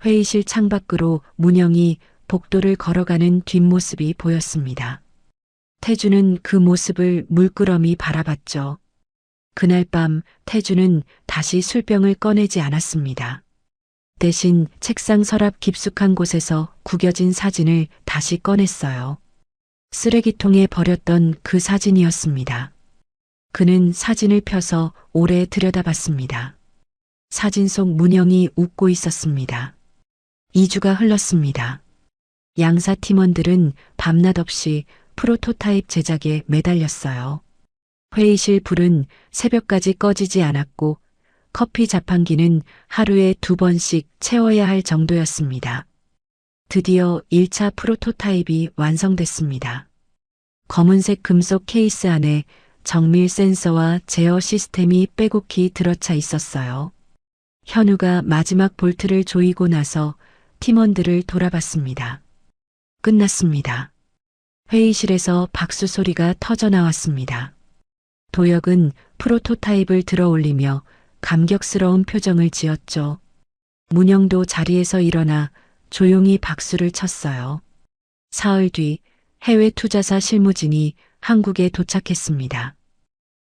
[SPEAKER 2] 회의실 창밖으로 문영이 복도를 걸어가는 뒷모습이 보였습니다. 태주는 그 모습을 물끄러미 바라봤죠. 그날 밤 태주는 다시 술병을 꺼내지 않았습니다. 대신 책상 서랍 깊숙한 곳에서 구겨진 사진을 다시 꺼냈어요. 쓰레기통에 버렸던 그 사진이었습니다. 그는 사진을 펴서 오래 들여다봤습니다. 사진 속 문영이 웃고 있었습니다. 2주가 흘렀습니다. 양사 팀원들은 밤낮 없이 프로토타입 제작에 매달렸어요. 회의실 불은 새벽까지 꺼지지 않았고 커피 자판기는 하루에 2번씩 채워야 할 정도였습니다. 드디어 1차 프로토타입이 완성됐습니다. 검은색 금속 케이스 안에 정밀 센서와 제어 시스템이 빼곡히 들어차 있었어요. 현우가 마지막 볼트를 조이고 나서 팀원들을 돌아봤습니다. 끝났습니다. 회의실에서 박수 소리가 터져 나왔습니다. 도혁은 프로토타입을 들어 올리며 감격스러운 표정을 지었죠. 문영도 자리에서 일어나 조용히 박수를 쳤어요. 사흘 뒤 해외 투자사 실무진이 한국에 도착했습니다.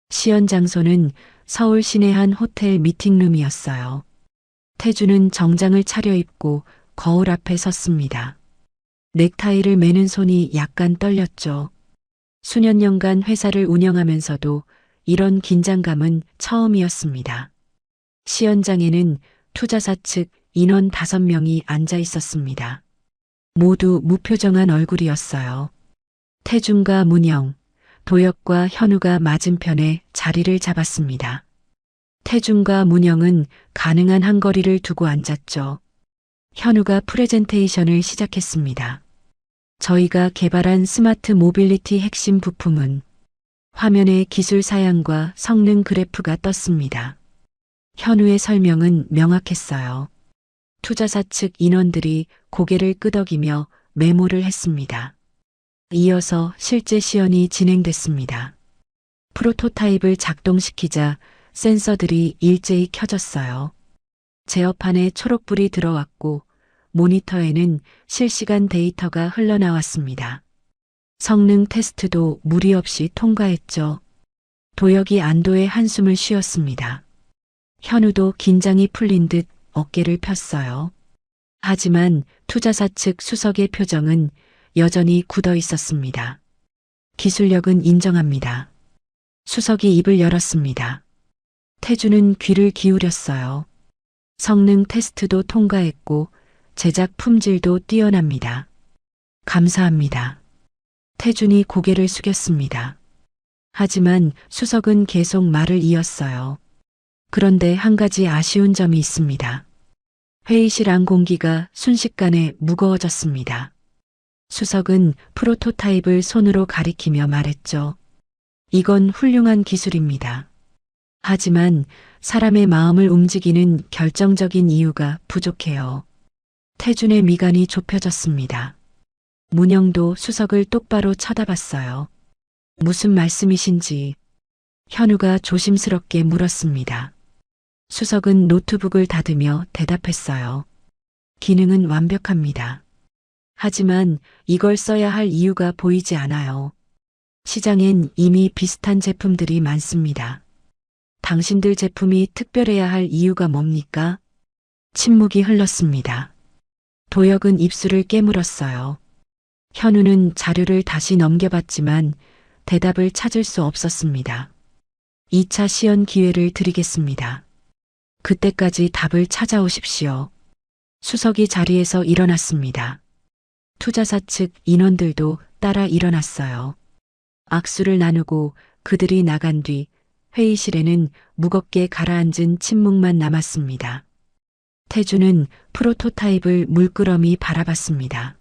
[SPEAKER 2] 시연 장소는 서울 시내 한 호텔 미팅룸이었어요. 태주는 정장을 차려입고 거울 앞에 섰습니다. 넥타이를 매는 손이 약간 떨렸죠. 수년 년간 회사를 운영하면서도 이런 긴장감은 처음이었습니다. 시연장에는 투자사 측 인원 5명이 앉아 있었습니다. 모두 무표정한 얼굴이었어요. 태준과 문영, 도혁과 현우가 맞은편에 자리를 잡았습니다. 태준과 문영은 가능한 한 거리를 두고 앉았죠. 현우가 프레젠테이션을 시작했습니다. 저희가 개발한 스마트 모빌리티 핵심 부품은 화면에 기술 사양과 성능 그래프가 떴습니다. 현우의 설명은 명확했어요. 투자사 측 인원들이 고개를 끄덕이며 메모를 했습니다. 이어서 실제 시연이 진행됐습니다. 프로토타입을 작동시키자 센서들이 일제히 켜졌어요. 제어판에 초록불이 들어왔고 모니터에는 실시간 데이터가 흘러나왔습니다. 성능 테스트도 무리 없이 통과했죠. 도혁이 안도의 한숨을 쉬었습니다. 현우도 긴장이 풀린 듯 어깨를 폈어요. 하지만 투자사 측 수석의 표정은 여전히 굳어 있었습니다. 기술력은 인정합니다. 수석이 입을 열었습니다. 태주는 귀를 기울였어요. 성능 테스트도 통과했고 제작 품질도 뛰어납니다. 감사합니다. 태준이 고개를 숙였습니다. 하지만 수석은 계속 말을 이었어요. 그런데 한 가지 아쉬운 점이 있습니다. 회의실 안 공기가 순식간에 무거워졌습니다. 수석은 프로토타입을 손으로 가리키며 말했죠. 이건 훌륭한 기술입니다. 하지만 사람의 마음을 움직이는 결정적인 이유가 부족해요. 태준의 미간이 좁혀졌습니다. 문영도 수석을 똑바로 쳐다봤어요. 무슨 말씀이신지. 현우가 조심스럽게 물었습니다. 수석은 노트북을 닫으며 대답했어요. 기능은 완벽합니다. 하지만 이걸 써야 할 이유가 보이지 않아요. 시장엔 이미 비슷한 제품들이 많습니다. 당신들 제품이 특별해야 할 이유가 뭡니까? 침묵이 흘렀습니다. 도혁은 입술을 깨물었어요. 현우는 자료를 다시 넘겨봤지만 대답을 찾을 수 없었습니다. 2차 시연 기회를 드리겠습니다. 그때까지 답을 찾아오십시오. 수석이 자리에서 일어났습니다. 투자사 측 인원들도 따라 일어났어요. 악수를 나누고 그들이 나간 뒤 회의실에는 무겁게 가라앉은 침묵만 남았습니다. 태주는 프로토타입을 물끄러미 바라봤습니다.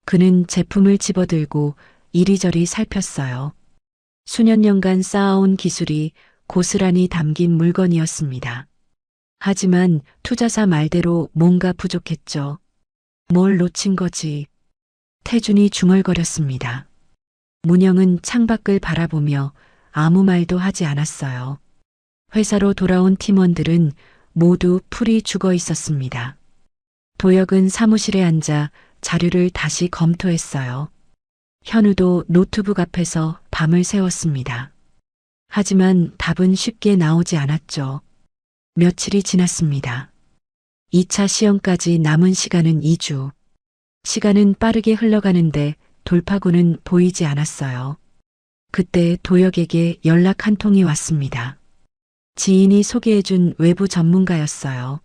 [SPEAKER 2] 그는 제품을 집어들고 이리저리 살폈어요. 수년 년간 쌓아온 기술이 고스란히 담긴 물건이었습니다. 하지만 투자사 말대로 뭔가 부족했죠. 뭘 놓친 거지? 태준이 중얼거렸습니다. 문영은 창밖을 바라보며 아무 말도 하지 않았어요. 회사로 돌아온 팀원들은 모두 풀이 죽어 있었습니다. 도혁은 사무실에 앉아 자료를 다시 검토했어요. 현우도 노트북 앞에서 밤을 새웠습니다. 하지만 답은 쉽게 나오지 않았죠. 며칠이 지났습니다. 2차 시험까지 남은 시간은 2주. 시간은 빠르게 흘러가는데 돌파구는 보이지 않았어요. 그때 도혁에게 연락 한 통이 왔습니다. 지인이 소개해준 외부 전문가였어요.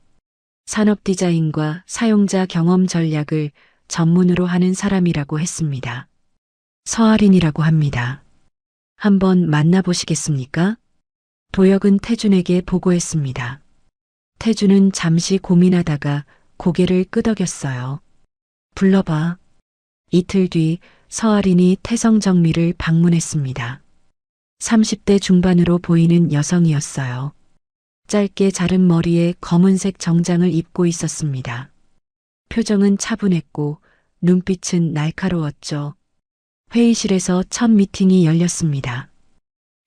[SPEAKER 2] 산업 디자인과 사용자 경험 전략을 전문으로 하는 사람이라고 했습니다. 서아린이라고 합니다. 한번 만나보시겠습니까? 도혁은 태준에게 보고했습니다. 태준은 잠시 고민하다가 고개를 끄덕였어요. 불러봐. 이틀 뒤 서아린이 태성정미를 방문했습니다. 30대 중반으로 보이는 여성이었어요. 짧게 자른 머리에 검은색 정장을 입고 있었습니다. 표정은 차분했고 눈빛은 날카로웠죠. 회의실에서 첫 미팅이 열렸습니다.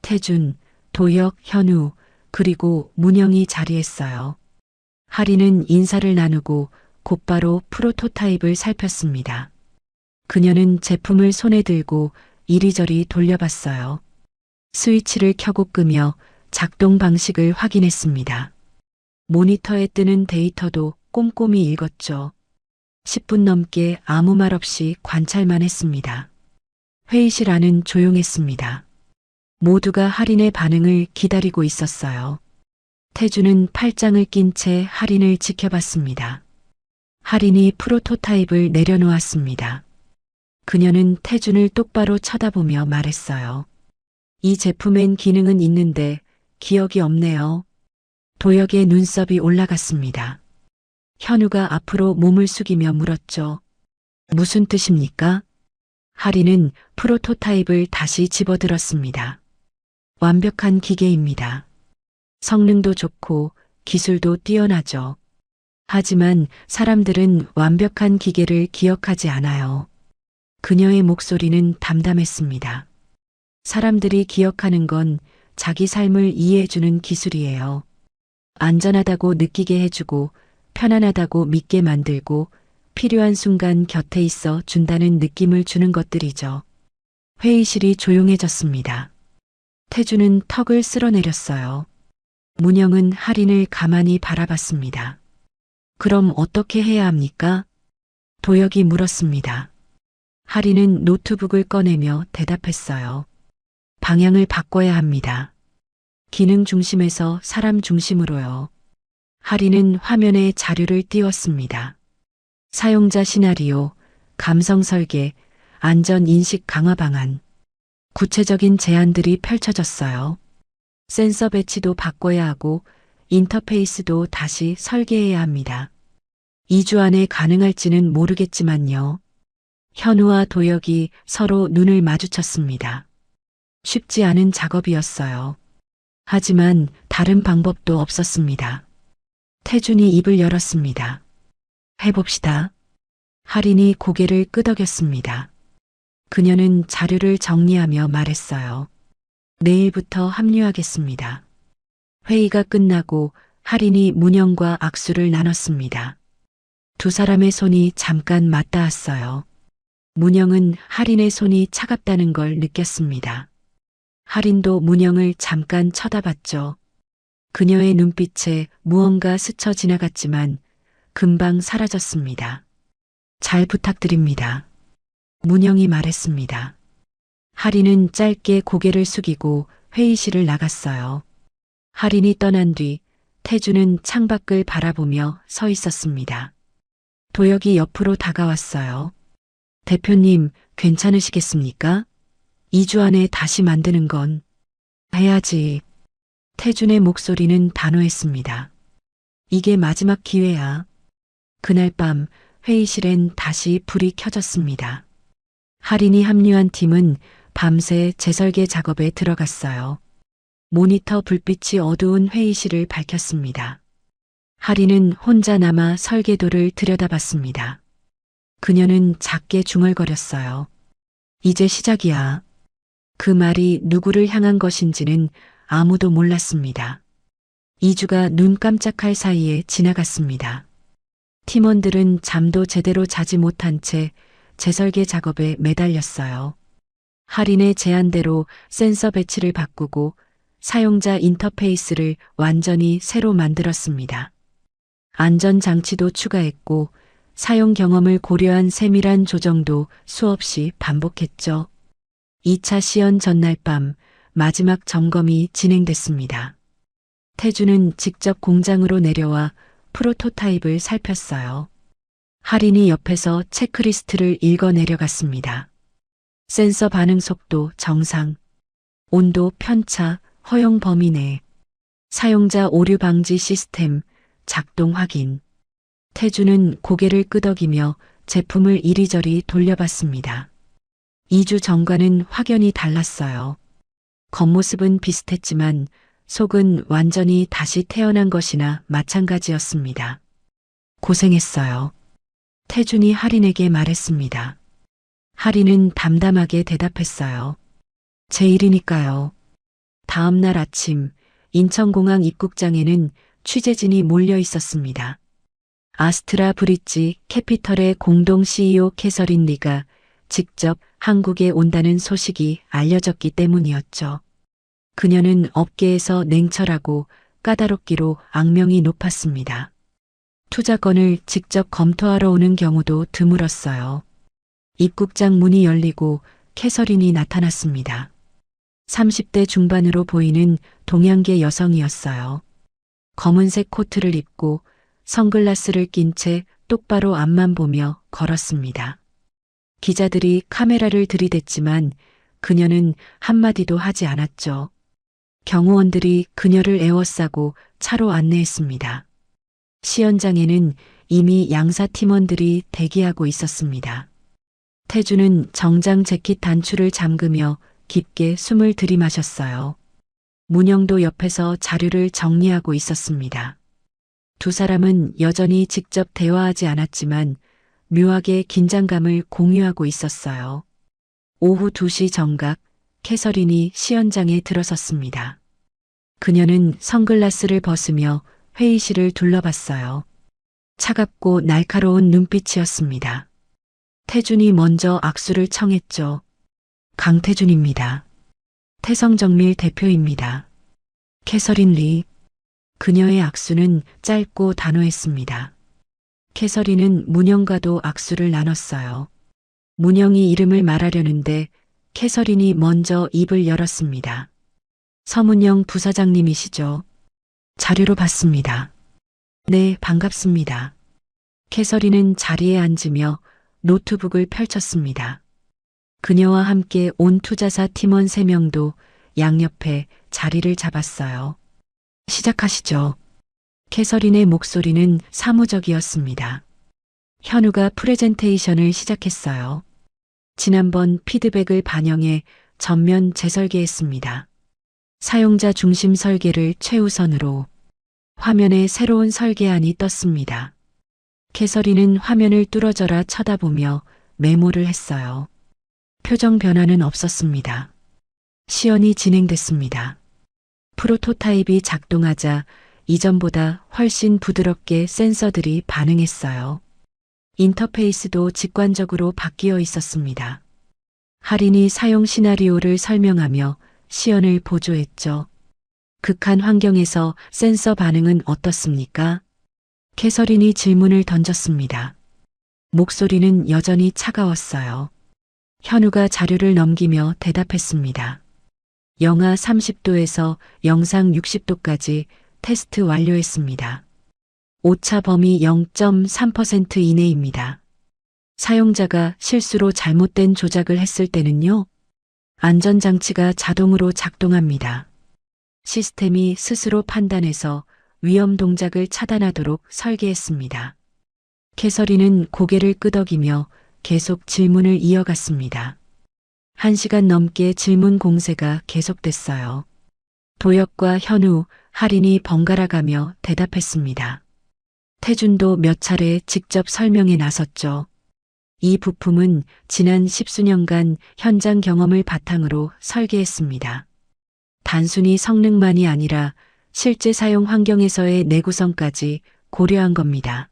[SPEAKER 2] 태준, 도혁, 현우, 그리고 문영이 자리했어요. 하리는 인사를 나누고 곧바로 프로토타입을 살폈습니다. 그녀는 제품을 손에 들고 이리저리 돌려봤어요. 스위치를 켜고 끄며 작동 방식을 확인했습니다. 모니터에 뜨는 데이터도 꼼꼼히 읽었죠. 10분 넘게 아무 말 없이 관찰만 했습니다. 회의실 안은 조용했습니다. 모두가 할인의 반응을 기다리고 있었어요. 태주는 팔짱을 낀 채 할인을 지켜봤습니다. 할인이 프로토타입을 내려놓았습니다. 그녀는 태준을 똑바로 쳐다보며 말했어요. 이 제품엔 기능은 있는데 기억이 없네요. 도혁의 눈썹이 올라갔습니다. 현우가 앞으로 몸을 숙이며 물었죠. 무슨 뜻입니까? 할인은 프로토타입을 다시 집어들었습니다. 완벽한 기계입니다. 성능도 좋고 기술도 뛰어나죠. 하지만 사람들은 완벽한 기계를 기억하지 않아요. 그녀의 목소리는 담담했습니다. 사람들이 기억하는 건 자기 삶을 이해해주는 기술이에요. 안전하다고 느끼게 해주고 편안하다고 믿게 만들고 필요한 순간 곁에 있어 준다는 느낌을 주는 것들이죠. 회의실이 조용해졌습니다. 태주는 턱을 쓸어내렸어요. 문영은 할인을 가만히 바라봤습니다. 그럼 어떻게 해야 합니까? 도혁이 물었습니다. 할인은 노트북을 꺼내며 대답했어요. 방향을 바꿔야 합니다. 기능 중심에서 사람 중심으로요. 할인은 화면에 자료를 띄웠습니다. 사용자 시나리오, 감성 설계, 안전 인식 강화 방안. 구체적인 제안들이 펼쳐졌어요. 센서 배치도 바꿔야 하고 인터페이스도 다시 설계해야 합니다. 2주 안에 가능할지는 모르겠지만요. 현우와 도혁이 서로 눈을 마주쳤습니다. 쉽지 않은 작업이었어요. 하지만 다른 방법도 없었습니다. 태준이 입을 열었습니다. 해봅시다. 할인이 고개를 끄덕였습니다. 그녀는 자료를 정리하며 말했어요.
[SPEAKER 5] 내일부터 합류하겠습니다. 회의가 끝나고 할인이 문영과 악수를 나눴습니다. 두 사람의 손이 잠깐 맞닿았어요. 문영은 할인의 손이 차갑다는 걸 느꼈습니다. 할인도 문영을 잠깐 쳐다봤죠. 그녀의 눈빛에 무언가 스쳐 지나갔지만 금방 사라졌습니다. 잘 부탁드립니다. 문영이 말했습니다. 할인은 짧게 고개를 숙이고 회의실을 나갔어요. 할인이 떠난 뒤 태주는 창밖을 바라보며 서 있었습니다. 도혁이 옆으로 다가왔어요. 대표님, 괜찮으시겠습니까? 2주 안에 다시 만드는 건 해야지. 태준의 목소리는 단호했습니다. 이게 마지막 기회야. 그날 밤 회의실엔 다시 불이 켜졌습니다. 할인이 합류한 팀은 밤새 재설계 작업에 들어갔어요. 모니터 불빛이 어두운 회의실을 밝혔습니다. 할인은 혼자 남아 설계도를 들여다봤습니다. 그녀는 작게 중얼거렸어요. 이제 시작이야. 그 말이 누구를 향한 것인지는 아무도 몰랐습니다. 2주가 눈 깜짝할 사이에 지나갔습니다. 팀원들은 잠도 제대로 자지 못한 채 재설계 작업에 매달렸어요. 할인의 제안대로 센서 배치를 바꾸고 사용자 인터페이스를 완전히 새로 만들었습니다. 안전장치도 추가했고 사용 경험을 고려한 세밀한 조정도 수없이 반복했죠. 2차 시연 전날 밤 마지막 점검이 진행됐습니다. 태주는 직접 공장으로 내려와 프로토타입을 살폈어요. 할인이 옆에서 체크리스트를 읽어 내려갔습니다. 센서 반응 속도 정상, 온도 편차 허용 범위 내, 사용자 오류 방지 시스템 작동 확인. 태주는 고개를 끄덕이며 제품을 이리저리 돌려봤습니다. 2주 전과는 확연히 달랐어요. 겉모습은 비슷했지만 속은 완전히 다시 태어난 것이나 마찬가지였습니다. 고생했어요. 태준이 할인에게 말했습니다. 할인은 담담하게 대답했어요. 제 일이니까요. 다음 날 아침 인천공항 입국장에는 취재진이 몰려 있었습니다. 아스트라 브릿지 캐피털의 공동 CEO 캐서린 리가 직접 한국에 온다는 소식이 알려졌기 때문이었죠. 그녀는 업계에서 냉철하고 까다롭기로 악명이 높았습니다. 투자건을 직접 검토하러 오는 경우도 드물었어요. 입국장 문이 열리고 캐서린이 나타났습니다. 30대 중반으로 보이는 동양계 여성이었어요. 검은색 코트를 입고 선글라스를 낀 채 똑바로 앞만 보며 걸었습니다. 기자들이 카메라를 들이댔지만 그녀는 한마디도 하지 않았죠. 경호원들이 그녀를 에워싸고 차로 안내했습니다. 시연장에는 이미 양사 팀원들이 대기하고 있었습니다. 태주는 정장 재킷 단추를 잠그며 깊게 숨을 들이마셨어요. 문영도 옆에서 자료를 정리하고 있었습니다. 두 사람은 여전히 직접 대화하지 않았지만 묘하게 긴장감을 공유하고 있었어요. 오후 2시 정각 캐서린이 시연장에 들어섰습니다. 그녀는 선글라스를 벗으며 회의실을 둘러봤어요. 차갑고 날카로운 눈빛이었습니다. 태준이 먼저 악수를 청했죠. 강태준입니다. 태성정밀 대표입니다. 캐서린 리. 그녀의 악수는 짧고 단호했습니다. 캐서린은 문영과도 악수를 나눴어요. 문영이 이름을 말하려는데 캐서린이 먼저 입을 열었습니다. 서문영 부사장님이시죠? 자료로 봤습니다. 네, 반갑습니다. 캐서린은 자리에 앉으며 노트북을 펼쳤습니다. 그녀와 함께 온 투자사 팀원 3명도 양옆에 자리를 잡았어요. 시작하시죠. 캐서린의 목소리는 사무적이었습니다. 현우가 프레젠테이션을 시작했어요. 지난번 피드백을 반영해 전면 재설계했습니다. 사용자 중심 설계를 최우선으로. 화면에 새로운 설계안이 떴습니다. 캐서린은 화면을 뚫어져라 쳐다보며 메모를 했어요. 표정 변화는 없었습니다. 시연이 진행됐습니다. 프로토타입이 작동하자 이전보다 훨씬 부드럽게 센서들이 반응했어요. 인터페이스도 직관적으로 바뀌어 있었습니다. 할인이 사용 시나리오를 설명하며 시연을 보조했죠. 극한 환경에서 센서 반응은 어떻습니까? 캐서린이 질문을 던졌습니다. 목소리는 여전히 차가웠어요. 현우가 자료를 넘기며 대답했습니다. 영하 30도에서 영상 60도까지 테스트 완료했습니다. 오차 범위 0.3% 이내입니다. 사용자가 실수로 잘못된 조작을 했을 때는요, 안전장치가 자동으로 작동합니다. 시스템이 스스로 판단해서 위험 동작을 차단하도록 설계했습니다. 캐서린은 고개를 끄덕이며 계속 질문을 이어갔습니다. 1시간 넘게 질문 공세가 계속됐어요. 도혁과 현우, 할인이 번갈아가며 대답했습니다. 태준도 몇 차례 직접 설명에 나섰죠. 이 부품은 지난 10수년간 현장 경험을 바탕으로 설계했습니다. 단순히 성능만이 아니라 실제 사용 환경에서의 내구성까지 고려한 겁니다.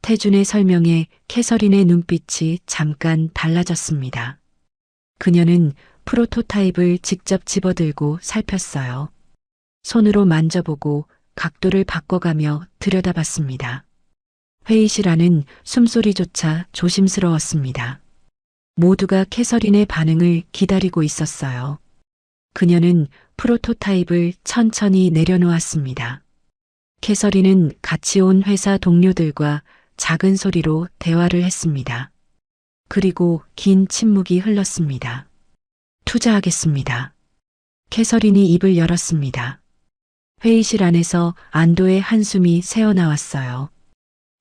[SPEAKER 5] 태준의 설명에 캐서린의 눈빛이 잠깐 달라졌습니다. 그녀는 프로토타입을 직접 집어들고 살폈어요. 손으로 만져보고 각도를 바꿔가며 들여다봤습니다. 회의실 안은 숨소리조차 조심스러웠습니다. 모두가 캐서린의 반응을 기다리고 있었어요. 그녀는 프로토타입을 천천히 내려놓았습니다. 캐서린은 같이 온 회사 동료들과 작은 소리로 대화를 했습니다. 그리고 긴 침묵이 흘렀습니다. 투자하겠습니다. 캐서린이 입을 열었습니다. 회의실 안에서 안도의 한숨이 새어나왔어요.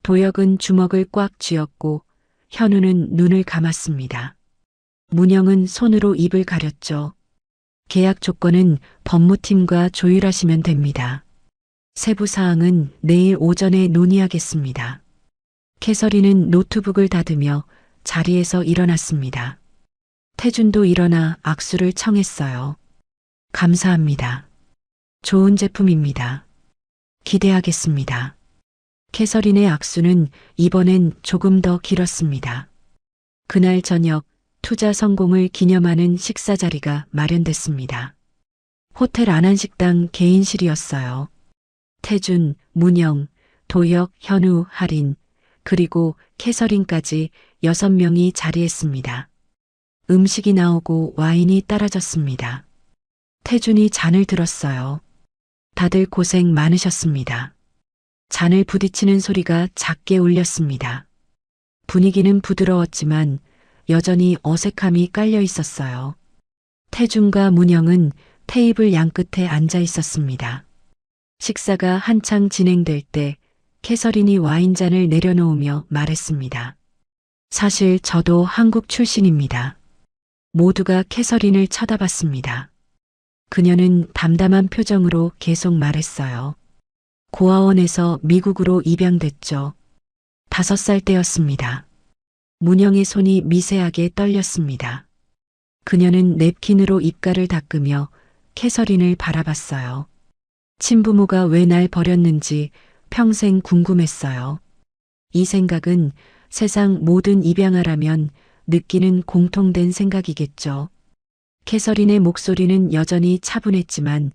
[SPEAKER 5] 도혁은 주먹을 꽉 쥐었고 현우는 눈을 감았습니다. 문영은 손으로 입을 가렸죠. 계약 조건은 법무팀과 조율하시면 됩니다. 세부 사항은 내일 오전에 논의하겠습니다. 캐서린은 노트북을 닫으며 자리에서 일어났습니다. 태준도 일어나 악수를 청했어요. 감사합니다. 좋은 제품입니다. 기대하겠습니다. 캐서린의 악수는 이번엔 조금 더 길었습니다. 그날 저녁 투자 성공을 기념하는 식사 자리가 마련됐습니다. 호텔 안한식당 개인실이었어요. 태준, 문영, 도혁, 현우, 할인, 그리고 캐서린까지 6명이 자리했습니다. 음식이 나오고 와인이 따라졌습니다. 태준이 잔을 들었어요. 다들 고생 많으셨습니다. 잔을 부딪히는 소리가 작게 울렸습니다. 분위기는 부드러웠지만 여전히 어색함이 깔려 있었어요. 태준과 문영은 테이블 양끝에 앉아 있었습니다. 식사가 한창 진행될 때 캐서린이 와인잔을 내려놓으며 말했습니다. 사실 저도 한국 출신입니다. 모두가 캐서린을 쳐다봤습니다. 그녀는 담담한 표정으로 계속 말했어요. 고아원에서 미국으로 입양됐죠. 5살 때였습니다. 문영의 손이 미세하게 떨렸습니다. 그녀는 냅킨으로 입가를 닦으며 캐서린을 바라봤어요. 친부모가 왜 날 버렸는지 평생 궁금했어요. 이 생각은 세상 모든 입양아라면 느끼는 공통된 생각이겠죠. 캐서린의 목소리는 여전히 차분했지만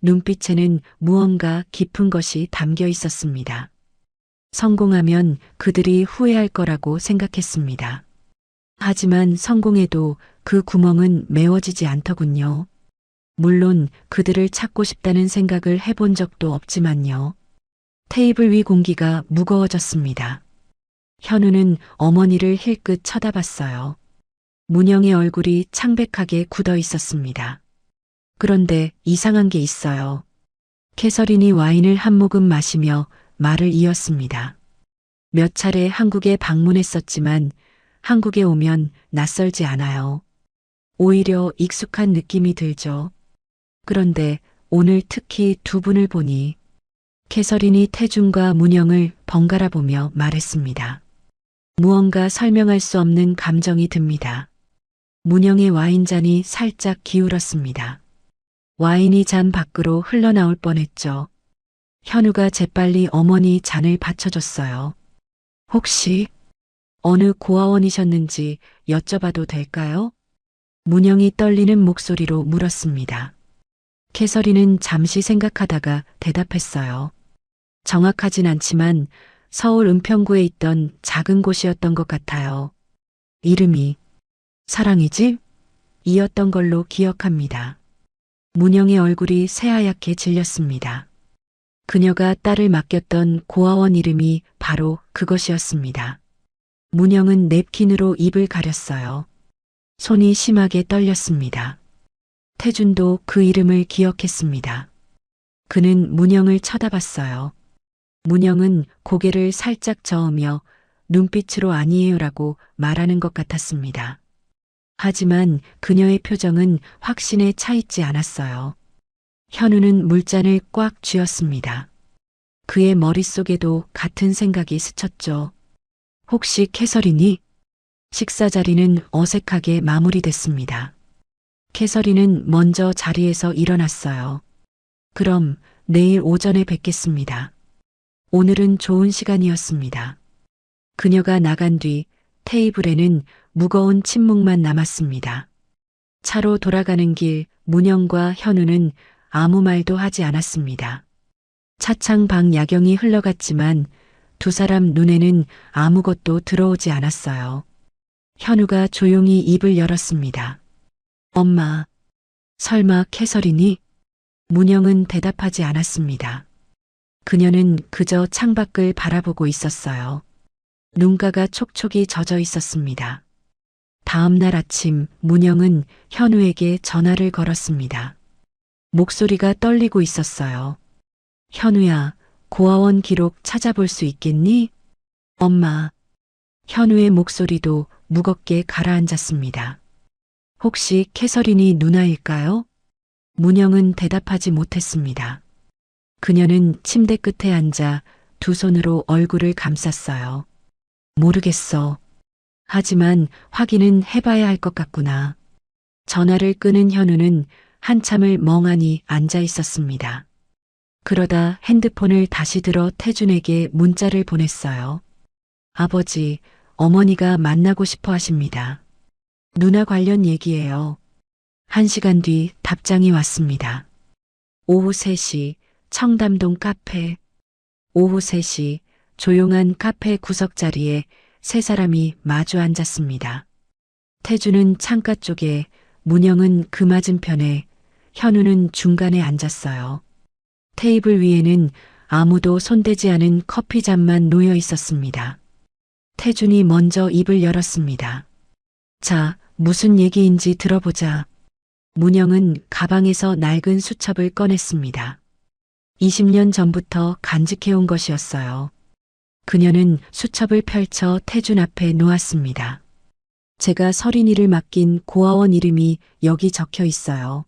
[SPEAKER 5] 눈빛에는 무언가 깊은 것이 담겨 있었습니다. 성공하면 그들이 후회할 거라고 생각했습니다. 하지만 성공해도 그 구멍은 메워지지 않더군요. 물론 그들을 찾고 싶다는 생각을 해본 적도 없지만요. 테이블 위 공기가 무거워졌습니다. 현우는 어머니를 힐끗 쳐다봤어요. 문영의 얼굴이 창백하게 굳어 있었습니다. 그런데 이상한 게 있어요. 캐서린이 와인을 한 모금 마시며 말을 이었습니다. 몇 차례 한국에 방문했었지만 한국에 오면 낯설지 않아요. 오히려 익숙한 느낌이 들죠. 그런데 오늘 특히 두 분을 보니 캐서린이 태준과 문영을 번갈아 보며 말했습니다. 무언가 설명할 수 없는 감정이 듭니다. 문영의 와인잔이 살짝 기울었습니다. 와인이 잔 밖으로 흘러나올 뻔했죠. 현우가 재빨리 어머니 잔을 받쳐줬어요. 혹시 어느 고아원이셨는지 여쭤봐도 될까요? 문영이 떨리는 목소리로 물었습니다. 캐서린은 잠시 생각하다가 대답했어요. 정확하진 않지만 서울 은평구에 있던 작은 곳이었던 것 같아요. 이름이 사랑의 집? 이었던 걸로 기억합니다. 문영의 얼굴이 새하얗게 질렸습니다. 그녀가 딸을 맡겼던 고아원 이름이 바로 그것이었습니다. 문영은 냅킨으로 입을 가렸어요. 손이 심하게 떨렸습니다. 태준도 그 이름을 기억했습니다. 그는 문영을 쳐다봤어요. 문영은 고개를 살짝 저으며 눈빛으로 아니에요라고 말하는 것 같았습니다. 하지만 그녀의 표정은 확신에 차 있지 않았어요. 현우는 물잔을 꽉 쥐었습니다. 그의 머릿속에도 같은 생각이 스쳤죠. 혹시 캐서린이? 식사 자리는 어색하게 마무리됐습니다. 캐서린은 먼저 자리에서 일어났어요. 그럼 내일 오전에 뵙겠습니다. 오늘은 좋은 시간이었습니다. 그녀가 나간 뒤 테이블에는 무거운 침묵만 남았습니다. 차로 돌아가는 길 문영과 현우는 아무 말도 하지 않았습니다. 차창 방 야경이 흘러갔지만 두 사람 눈에는 아무것도 들어오지 않았어요. 현우가 조용히 입을 열었습니다. 엄마, 설마 캐서린이? 문영은 대답하지 않았습니다. 그녀는 그저 창밖을 바라보고 있었어요. 눈가가 촉촉이 젖어 있었습니다. 다음 날 아침 문영은 현우에게 전화를 걸었습니다. 목소리가 떨리고 있었어요. 현우야, 고아원 기록 찾아볼 수 있겠니? 엄마. 현우의 목소리도 무겁게 가라앉았습니다. 혹시 캐서린이 누나일까요? 문영은 대답하지 못했습니다. 그녀는 침대 끝에 앉아 두 손으로 얼굴을 감쌌어요. 모르겠어. 하지만 확인은 해봐야 할 것 같구나. 전화를 끄는 현우는 한참을 멍하니 앉아 있었습니다. 그러다 핸드폰을 다시 들어 태준에게 문자를 보냈어요. 아버지, 어머니가 만나고 싶어 하십니다. 누나 관련 얘기예요. 1시간 뒤 답장이 왔습니다. 오후 3시 청담동 카페. 오후 3시 조용한 카페 구석자리에 세 사람이 마주 앉았습니다. 태주는 창가 쪽에, 문영은 그 맞은편에, 현우는 중간에 앉았어요. 테이블 위에는 아무도 손대지 않은 커피잔만 놓여 있었습니다. 태준이 먼저 입을 열었습니다. 자, 무슨 얘기인지 들어보자. 문영은 가방에서 낡은 수첩을 꺼냈습니다. 20년 전부터 간직해온 것이었어요. 그녀는 수첩을 펼쳐 태준 앞에 놓았습니다. 제가 서린이를 맡긴 고아원 이름이 여기 적혀 있어요.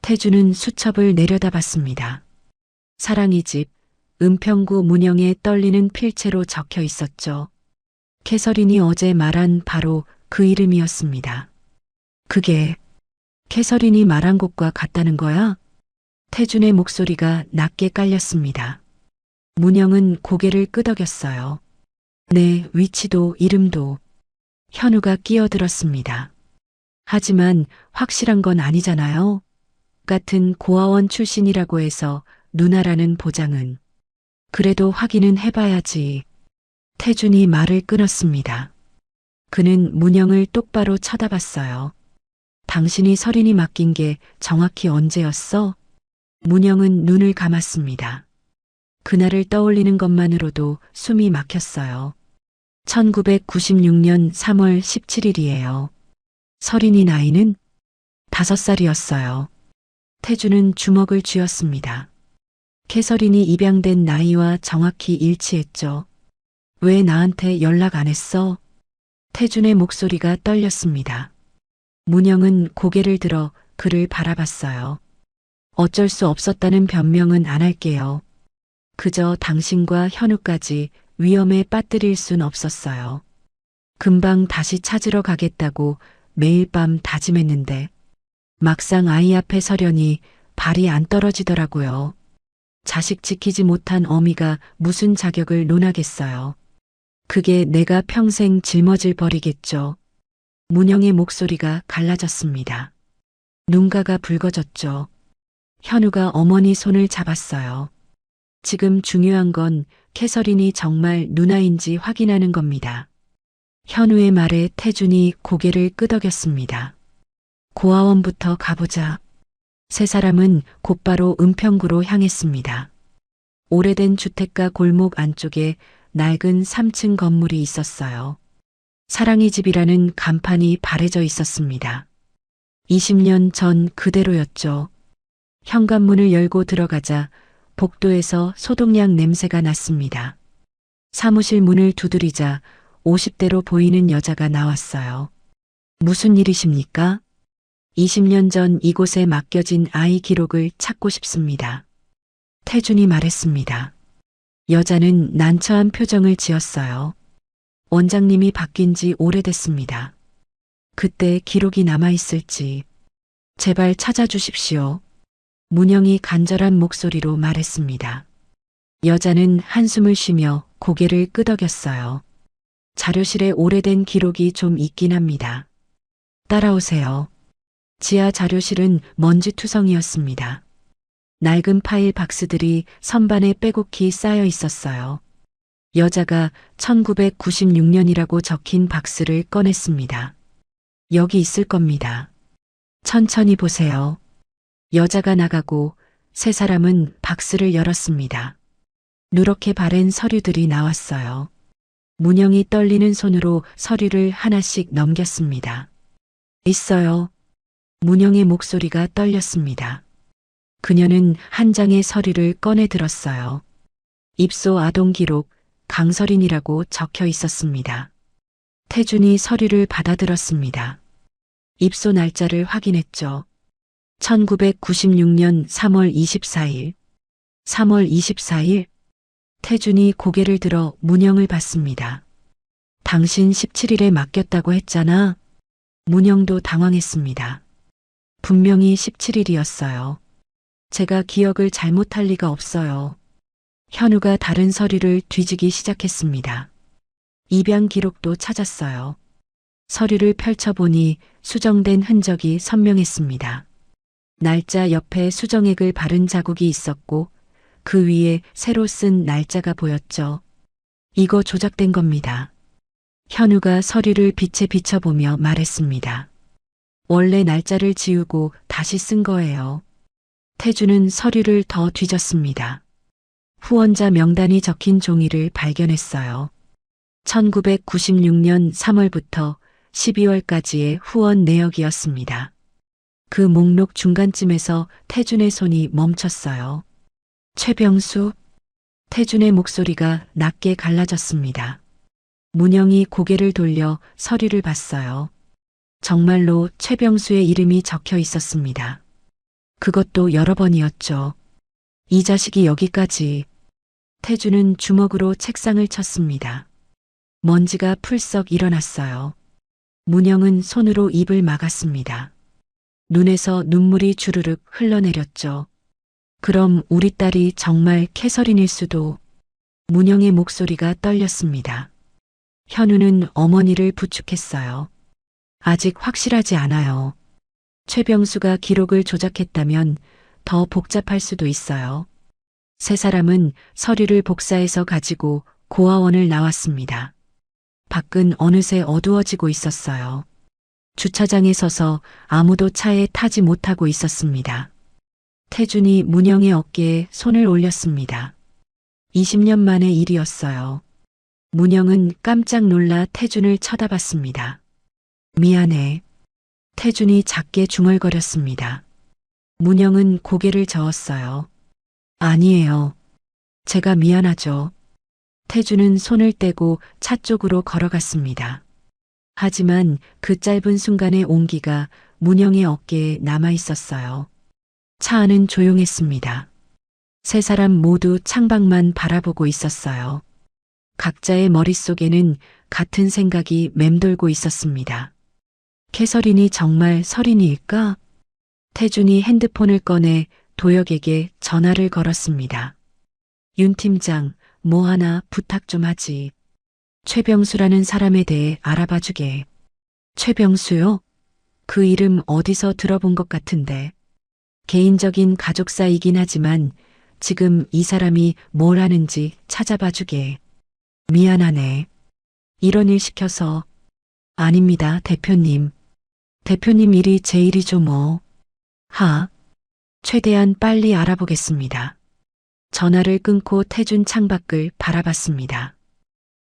[SPEAKER 5] 태준은 수첩을 내려다봤습니다. 사랑의 집, 은평구 문영에 떨리는 필체로 적혀 있었죠. 캐서린이 어제 말한 바로 그 이름이었습니다. 그게 캐서린이 말한 곳과 같다는 거야? 태준의 목소리가 낮게 깔렸습니다. 문영은 고개를 끄덕였어요. 네, 위치도 이름도. 현우가 끼어들었습니다. 하지만 확실한 건 아니잖아요. 같은 고아원 출신이라고 해서 누나라는 보장은. 그래도 확인은 해봐야지. 태준이 말을 끊었습니다. 그는 문영을 똑바로 쳐다봤어요. 당신이 서린이 맡긴 게 정확히 언제였어? 문영은 눈을 감았습니다. 그날을 떠올리는 것만으로도 숨이 막혔어요. 1996년 3월 17일이에요. 서린이 나이는 5살이었어요. 태주는 주먹을 쥐었습니다. 캐서린이 입양된 나이와 정확히 일치했죠. 왜 나한테 연락 안 했어? 태준의 목소리가 떨렸습니다. 문영은 고개를 들어 그를 바라봤어요. 어쩔 수 없었다는 변명은 안 할게요. 그저 당신과 현우까지 위험에 빠뜨릴 순 없었어요. 금방 다시 찾으러 가겠다고 매일 밤 다짐했는데 막상 아이 앞에 서려니 발이 안 떨어지더라고요. 자식 지키지 못한 어미가 무슨 자격을 논하겠어요. 그게 내가 평생 짊어질 벌이겠죠. 문영의 목소리가 갈라졌습니다. 눈가가 붉어졌죠. 현우가 어머니 손을 잡았어요. 지금 중요한 건 캐서린이 정말 누나인지 확인하는 겁니다. 현우의 말에 태준이 고개를 끄덕였습니다. 고아원부터 가보자. 세 사람은 곧바로 은평구로 향했습니다. 오래된 주택가 골목 안쪽에 낡은 3층 건물이 있었어요. 사랑의 집이라는 간판이 바래져 있었습니다. 20년 전 그대로였죠. 현관문을 열고 들어가자 복도에서 소독약 냄새가 났습니다. 사무실 문을 두드리자 50대로 보이는 여자가 나왔어요. 무슨 일이십니까? 20년 전 이곳에 맡겨진 아이 기록을 찾고 싶습니다. 태준이 말했습니다. 여자는 난처한 표정을 지었어요. 원장님이 바뀐 지 오래됐습니다. 그때 기록이 남아있을지 제발 찾아주십시오. 문영이 간절한 목소리로 말했습니다. 여자는 한숨을 쉬며 고개를 끄덕였어요. 자료실에 오래된 기록이 좀 있긴 합니다. 따라오세요. 지하 자료실은 먼지투성이었습니다. 낡은 파일 박스들이 선반에 빼곡히 쌓여 있었어요. 여자가 1996년이라고 적힌 박스를 꺼냈습니다. 여기 있을 겁니다. 천천히 보세요. 여자가 나가고 세 사람은 박스를 열었습니다. 누렇게 바랜 서류들이 나왔어요. 문영이 떨리는 손으로 서류를 하나씩 넘겼습니다. 있어요. 문영의 목소리가 떨렸습니다. 그녀는 한 장의 서류를 꺼내 들었어요. 입소 아동 기록 강서린이라고 적혀 있었습니다. 태준이 서류를 받아들었습니다. 입소 날짜를 확인했죠. 1996년 3월 24일. 3월 24일. 태준이 고개를 들어 문영을 봤습니다. 당신 17일에 맡겼다고 했잖아. 문영도 당황했습니다. 분명히 17일이었어요. 제가 기억을 잘못할 리가 없어요. 현우가 다른 서류를 뒤지기 시작했습니다. 입양 기록도 찾았어요. 서류를 펼쳐보니 수정된 흔적이 선명했습니다. 날짜 옆에 수정액을 바른 자국이 있었고 그 위에 새로 쓴 날짜가 보였죠. 이거 조작된 겁니다. 현우가 서류를 빛에 비춰보며 말했습니다. 원래 날짜를 지우고 다시 쓴 거예요. 태준은 서류를 더 뒤졌습니다. 후원자 명단이 적힌 종이를 발견했어요. 1996년 3월부터 12월까지의 후원 내역이었습니다. 그 목록 중간쯤에서 태준의 손이 멈췄어요. 최병수. 태준의 목소리가 낮게 갈라졌습니다. 문영이 고개를 돌려 서류를 봤어요. 정말로 최병수의 이름이 적혀 있었습니다. 그것도 여러 번이었죠. 이 자식이 여기까지. 태준은 주먹으로 책상을 쳤습니다. 먼지가 풀썩 일어났어요. 문영은 손으로 입을 막았습니다. 눈에서 눈물이 주르륵 흘러내렸죠. 그럼 우리 딸이 정말 캐서린일 수도. 문영의 목소리가 떨렸습니다. 현우는 어머니를 부축했어요. 아직 확실하지 않아요. 최병수가 기록을 조작했다면 더 복잡할 수도 있어요. 세 사람은 서류를 복사해서 가지고 고아원을 나왔습니다. 밖은 어느새 어두워지고 있었어요. 주차장에 서서 아무도 차에 타지 못하고 있었습니다. 태준이 문영의 어깨에 손을 올렸습니다. 20년 만의 일이었어요. 문영은 깜짝 놀라 태준을 쳐다봤습니다. 미안해. 태준이 작게 중얼거렸습니다. 문영은 고개를 저었어요. 아니에요. 제가 미안하죠. 태준은 손을 떼고 차 쪽으로 걸어갔습니다. 하지만 그 짧은 순간의 온기가 문영의 어깨에 남아 있었어요. 차 안은 조용했습니다. 세 사람 모두 창밖만 바라보고 있었어요. 각자의 머릿속에는 같은 생각이 맴돌고 있었습니다. 캐서린이 정말 서린이일까? 태준이 핸드폰을 꺼내 도혁에게 전화를 걸었습니다. 윤 팀장, 뭐 하나 부탁 좀 하지. 최병수라는 사람에 대해 알아봐 주게. 최병수요? 그 이름 어디서 들어본 것 같은데. 개인적인 가족사이긴 하지만 지금 이 사람이 뭘 하는지 찾아봐 주게. 미안하네. 이런 일 시켜서. 아닙니다, 대표님. 대표님 일이 제 일이죠 뭐. 최대한 빨리 알아보겠습니다. 전화를 끊고 태준 창밖을 바라봤습니다.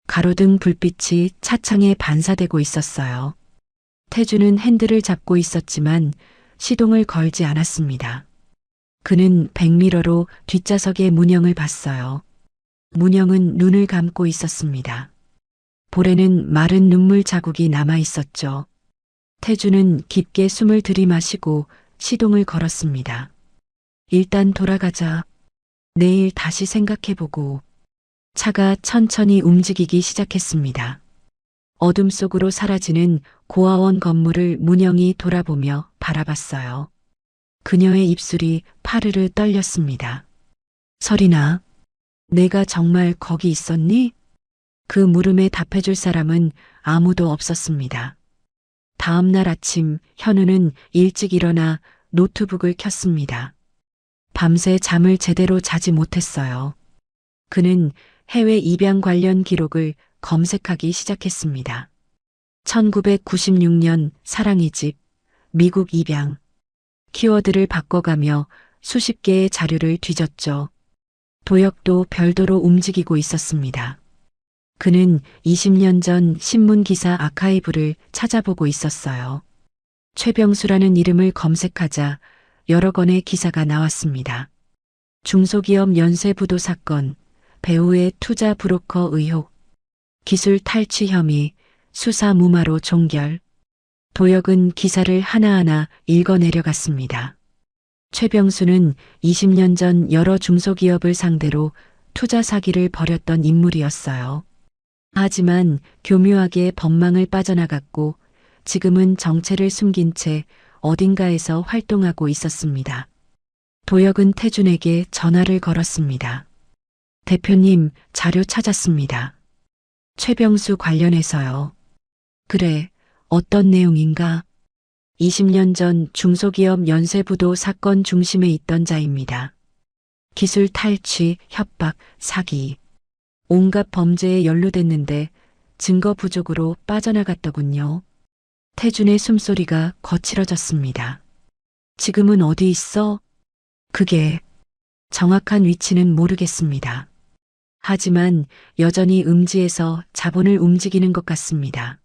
[SPEAKER 5] 가로등 불빛이 차창에 반사되고 있었어요. 태준은 핸들을 잡고 있었지만 시동을 걸지 않았습니다. 그는 백미러로 뒷좌석의 문영을 봤어요. 문영은 눈을 감고 있었습니다. 볼에는 마른 눈물 자국이 남아 있었죠. 태준은 깊게 숨을 들이마시고 시동을 걸었습니다. 일단 돌아가자. 내일 다시 생각해보고. 차가 천천히 움직이기 시작했습니다. 어둠 속으로 사라지는 고아원 건물을 문영이 돌아보며 바라봤어요. 그녀의 입술이 파르르 떨렸습니다. 설이나, 내가 정말 거기 있었니? 그 물음에 답해줄 사람은 아무도 없었습니다. 다음 날 아침 현우는 일찍 일어나 노트북을 켰습니다. 밤새 잠을 제대로 자지 못했어요. 그는 해외 입양 관련 기록을 검색하기 시작했습니다. 1996년 사랑의 집, 미국 입양. 키워드를 바꿔가며 수십 개의 자료를 뒤졌죠. 도역도 별도로 움직이고 있었습니다. 그는 20년 전 신문 기사 아카이브를 찾아보고 있었어요. 최병수라는 이름을 검색하자 여러 건의 기사가 나왔습니다. 중소기업 연쇄부도 사건, 배우의 투자 브로커 의혹, 기술 탈취 혐의, 수사 무마로 종결. 도역은 기사를 하나하나 읽어내려갔습니다. 최병수는 20년 전 여러 중소기업을 상대로 투자 사기를 벌였던 인물이었어요. 하지만 교묘하게 법망을 빠져나갔고 지금은 정체를 숨긴 채 어딘가에서 활동하고 있었습니다. 도역은 태준에게 전화를 걸었습니다. 대표님, 자료 찾았습니다. 최병수 관련해서요. 그래, 어떤 내용인가? 20년 전 중소기업 연쇄부도 사건 중심에 있던 자입니다. 기술 탈취, 협박, 사기. 온갖 범죄에 연루됐는데 증거 부족으로 빠져나갔더군요. 태준의 숨소리가 거칠어졌습니다. 지금은 어디 있어? 그게 정확한 위치는 모르겠습니다. 하지만 여전히 음지에서 자본을 움직이는 것 같습니다.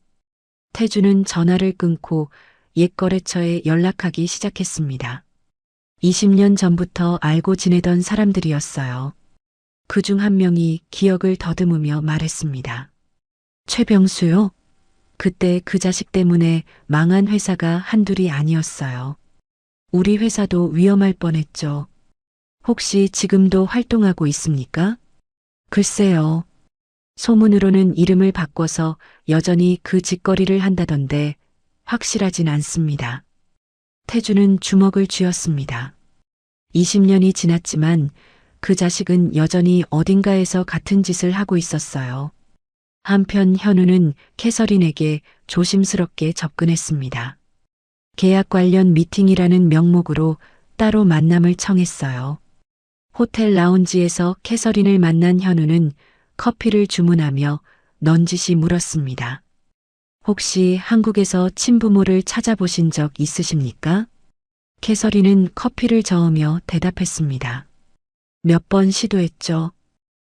[SPEAKER 5] 태준은 전화를 끊고 옛 거래처에 연락하기 시작했습니다. 20년 전부터 알고 지내던 사람들이었어요. 그중 한 명이 기억을 더듬으며 말했습니다. 최병수요? 그때 그 자식 때문에 망한 회사가 한둘이 아니었어요. 우리 회사도 위험할 뻔했죠. 혹시 지금도 활동하고 있습니까? 글쎄요. 소문으로는 이름을 바꿔서 여전히 그 짓거리를 한다던데 확실하진 않습니다. 태준은 주먹을 쥐었습니다. 20년이 지났지만 그 자식은 여전히 어딘가에서 같은 짓을 하고 있었어요. 한편 현우는 캐서린에게 조심스럽게 접근했습니다. 계약 관련 미팅이라는 명목으로 따로 만남을 청했어요. 호텔 라운지에서 캐서린을 만난 현우는 커피를 주문하며 넌지시 물었습니다. 혹시 한국에서 친부모를 찾아보신 적 있으십니까? 캐서린은 커피를 저으며 대답했습니다. 몇 번 시도했죠.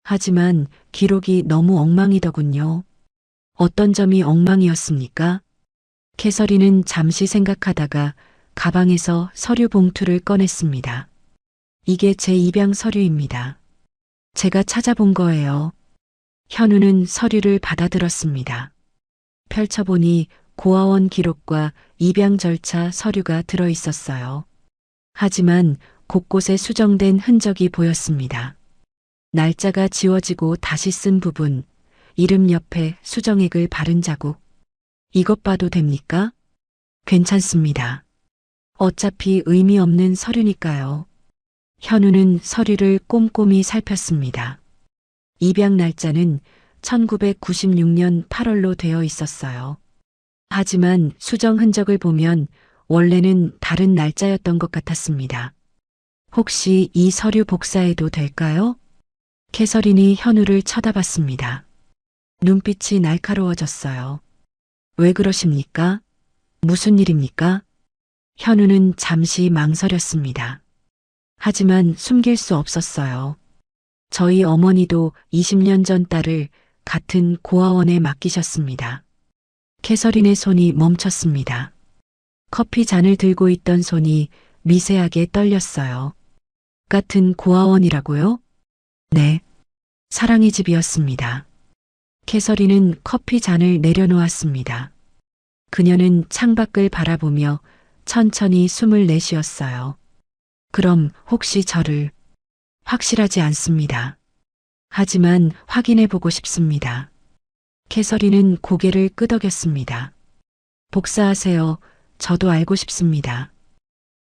[SPEAKER 5] 하지만 기록이 너무 엉망이더군요. 어떤 점이 엉망이었습니까? 캐서린은 잠시 생각하다가 가방에서 서류 봉투를 꺼냈습니다. 이게 제 입양 서류입니다. 제가 찾아본 거예요. 현우는 서류를 받아들었습니다. 펼쳐보니 고아원 기록과 입양 절차 서류가 들어 있었어요. 하지만 곳곳에 수정된 흔적이 보였습니다. 날짜가 지워지고 다시 쓴 부분, 이름 옆에 수정액을 바른 자국. 이것 봐도 됩니까? 괜찮습니다. 어차피 의미 없는 서류니까요. 현우는 서류를 꼼꼼히 살폈습니다. 입양 날짜는 1996년 8월로 되어 있었어요. 하지만 수정 흔적을 보면 원래는 다른 날짜였던 것 같았습니다. 혹시 이 서류 복사해도 될까요? 캐서린이 현우를 쳐다봤습니다. 눈빛이 날카로워졌어요. 왜 그러십니까? 무슨 일입니까? 현우는 잠시 망설였습니다. 하지만 숨길 수 없었어요. 저희 어머니도 20년 전 딸을 같은 고아원에 맡기셨습니다. 캐서린의 손이 멈췄습니다. 커피 잔을 들고 있던 손이 미세하게 떨렸어요. 같은 고아원이라고요? 네. 사랑의 집이었습니다. 캐서린은 커피 잔을 내려놓았습니다. 그녀는 창밖을 바라보며 천천히 숨을 내쉬었어요. 그럼 혹시 저를 확실하지 않습니다. 하지만 확인해 보고 싶습니다. 캐서린은 고개를 끄덕였습니다. 복사하세요. 저도 알고 싶습니다.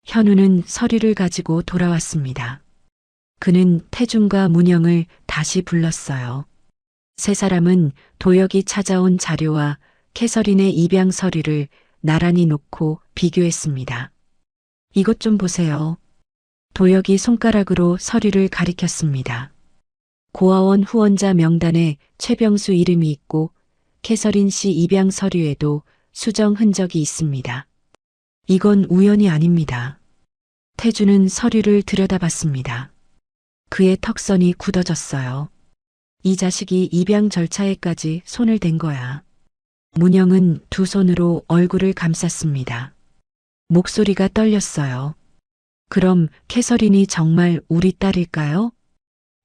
[SPEAKER 5] 현우는 서류를 가지고 돌아왔습니다. 그는 태준과 문영을 다시 불렀어요. 세 사람은 도혁이 찾아온 자료와 캐서린의 입양 서류를 나란히 놓고 비교했습니다. 이것 좀 보세요. 도혁이 손가락으로 서류를 가리켰습니다. 고아원 후원자 명단에 최병수 이름이 있고 캐서린 씨 입양 서류에도 수정 흔적이 있습니다. 이건 우연이 아닙니다. 태주는 서류를 들여다봤습니다. 그의 턱선이 굳어졌어요. 이 자식이 입양 절차에까지 손을 댄 거야. 문영은 두 손으로 얼굴을 감쌌습니다. 목소리가 떨렸어요. 그럼 캐서린이 정말 우리 딸일까요?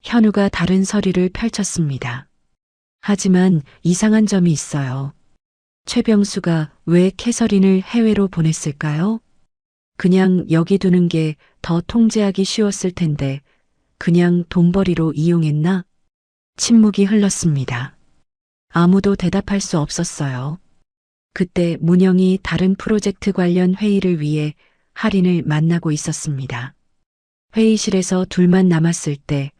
[SPEAKER 5] 현우가 다른 서류를 펼쳤습니다. 하지만 이상한 점이 있어요. 최병수가 왜 캐서린을 해외로 보냈을까요? 그냥 여기 두는 게 더 통제하기 쉬웠을 텐데 그냥 돈벌이로 이용했나? 침묵이 흘렀습니다. 아무도 대답할 수 없었어요. 그때 문영이 다른 프로젝트 관련 회의를 위해 할인을 만나고 있었습니다. 회의실에서 둘만 남았을 때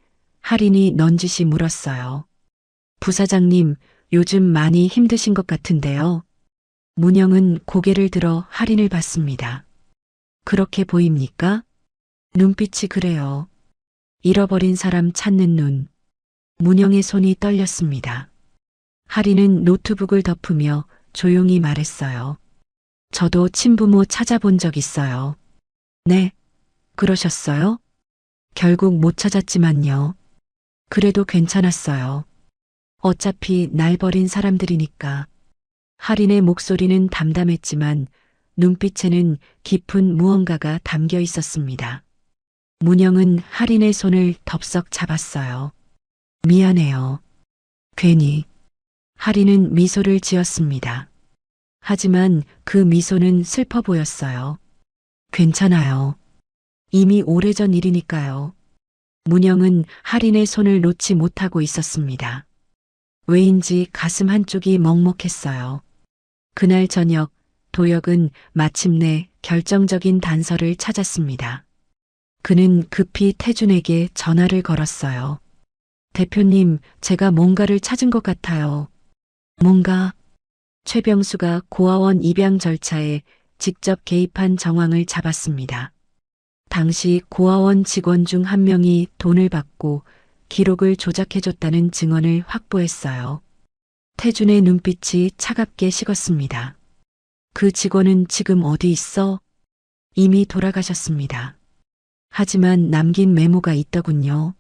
[SPEAKER 5] 할인이 넌지시 물었어요. 부사장님, 요즘 많이 힘드신 것 같은데요. 문영은 고개를 들어 할인을 봤습니다. 그렇게 보입니까? 눈빛이 그래요. 잃어버린 사람 찾는 눈. 문영의 손이 떨렸습니다. 할인은 노트북을 덮으며 조용히 말했어요. 저도 친부모 찾아본 적 있어요. 네, 그러셨어요? 결국 못 찾았지만요. 그래도 괜찮았어요. 어차피 날 버린 사람들이니까. 할인의 목소리는 담담했지만 눈빛에는 깊은 무언가가 담겨 있었습니다. 문영은 할인의 손을 덥석 잡았어요. 미안해요. 괜히. 할인은 미소를 지었습니다. 하지만 그 미소는 슬퍼 보였어요. 괜찮아요. 이미 오래전 일이니까요. 문영은 할인의 손을 놓지 못하고 있었습니다. 왜인지 가슴 한쪽이 먹먹했어요. 그날 저녁 도혁은 마침내 결정적인 단서를 찾았습니다. 그는 급히 태준에게 전화를 걸었어요. 대표님, 제가 뭔가를 찾은 것 같아요. 뭔가? 최병수가 고아원 입양 절차에 직접 개입한 정황을 잡았습니다. 당시 고아원 직원 중 한 명이 돈을 받고 기록을 조작해줬다는 증언을 확보했어요. 태준의 눈빛이 차갑게 식었습니다. 그 직원은 지금 어디 있어? 이미 돌아가셨습니다. 하지만 남긴 메모가 있더군요.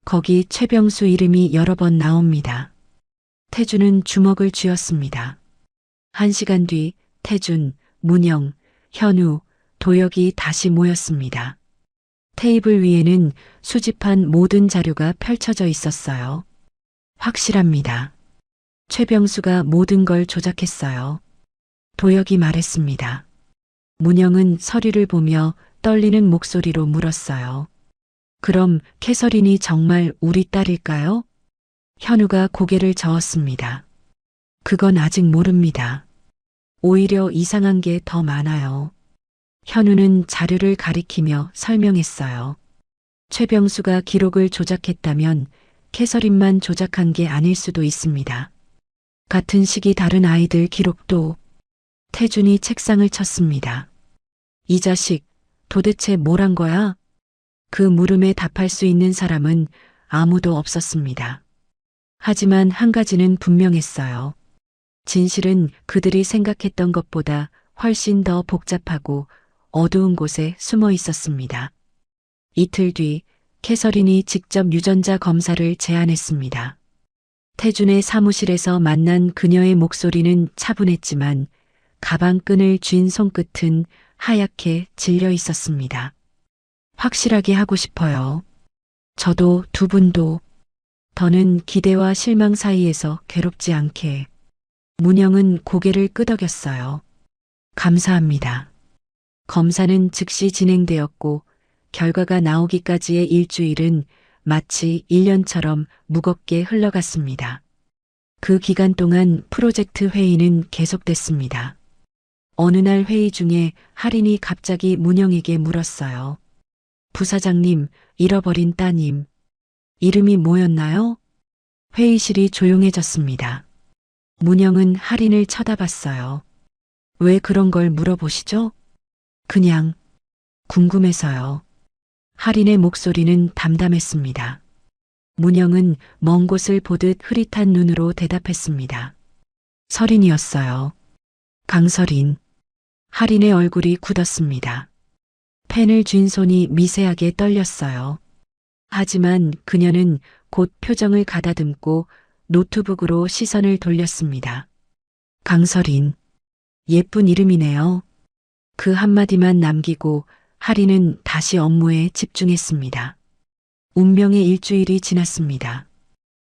[SPEAKER 5] 거기 최병수 이름이 여러 번 나옵니다. 태준은 주먹을 쥐었습니다. 1시간 뒤 태준, 문영, 현우, 도혁이 다시 모였습니다. 테이블 위에는 수집한 모든 자료가 펼쳐져 있었어요. 확실합니다. 최병수가 모든 걸 조작했어요. 도혁이 말했습니다. 문영은 서류를 보며 떨리는 목소리로 물었어요. 그럼 캐서린이 정말 우리 딸일까요? 현우가 고개를 저었습니다. 그건 아직 모릅니다. 오히려 이상한 게 더 많아요. 현우는 자료를 가리키며 설명했어요. 최병수가 기록을 조작했다면 캐서린만 조작한 게 아닐 수도 있습니다. 같은 시기 다른 아이들 기록도. 태준이 책상을 쳤습니다. 이 자식, 도대체 뭘 한 거야? 그 물음에 답할 수 있는 사람은 아무도 없었습니다. 하지만 한 가지는 분명했어요. 진실은 그들이 생각했던 것보다 훨씬 더 복잡하고 어두운 곳에 숨어 있었습니다. 이틀 뒤 캐서린이 직접 유전자 검사를 제안했습니다. 태준의 사무실에서 만난 그녀의 목소리는 차분했지만 가방끈을 쥔 손끝은 하얗게 질려 있었습니다. 확실하게 하고 싶어요. 저도 두 분도. 더는 기대와 실망 사이에서 괴롭지 않게. 문영은 고개를 끄덕였어요. 감사합니다. 검사는 즉시 진행되었고 결과가 나오기까지의 일주일은 마치 1년처럼 무겁게 흘러갔습니다. 그 기간 동안 프로젝트 회의는 계속됐습니다. 어느 날 회의 중에 할인이 갑자기 문영에게 물었어요. 부사장님, 잃어버린 따님. 이름이 뭐였나요? 회의실이 조용해졌습니다. 문영은 할인을 쳐다봤어요. 왜 그런 걸 물어보시죠? 그냥 궁금해서요. 할인의 목소리는 담담했습니다. 문영은 먼 곳을 보듯 흐릿한 눈으로 대답했습니다. 설인이었어요. 강설인. 할인의 얼굴이 굳었습니다. 펜을 쥔 손이 미세하게 떨렸어요. 하지만 그녀는 곧 표정을 가다듬고 노트북으로 시선을 돌렸습니다. 강설인. 예쁜 이름이네요. 그 한마디만 남기고 할인은 다시 업무에 집중했습니다. 운명의 일주일이 지났습니다.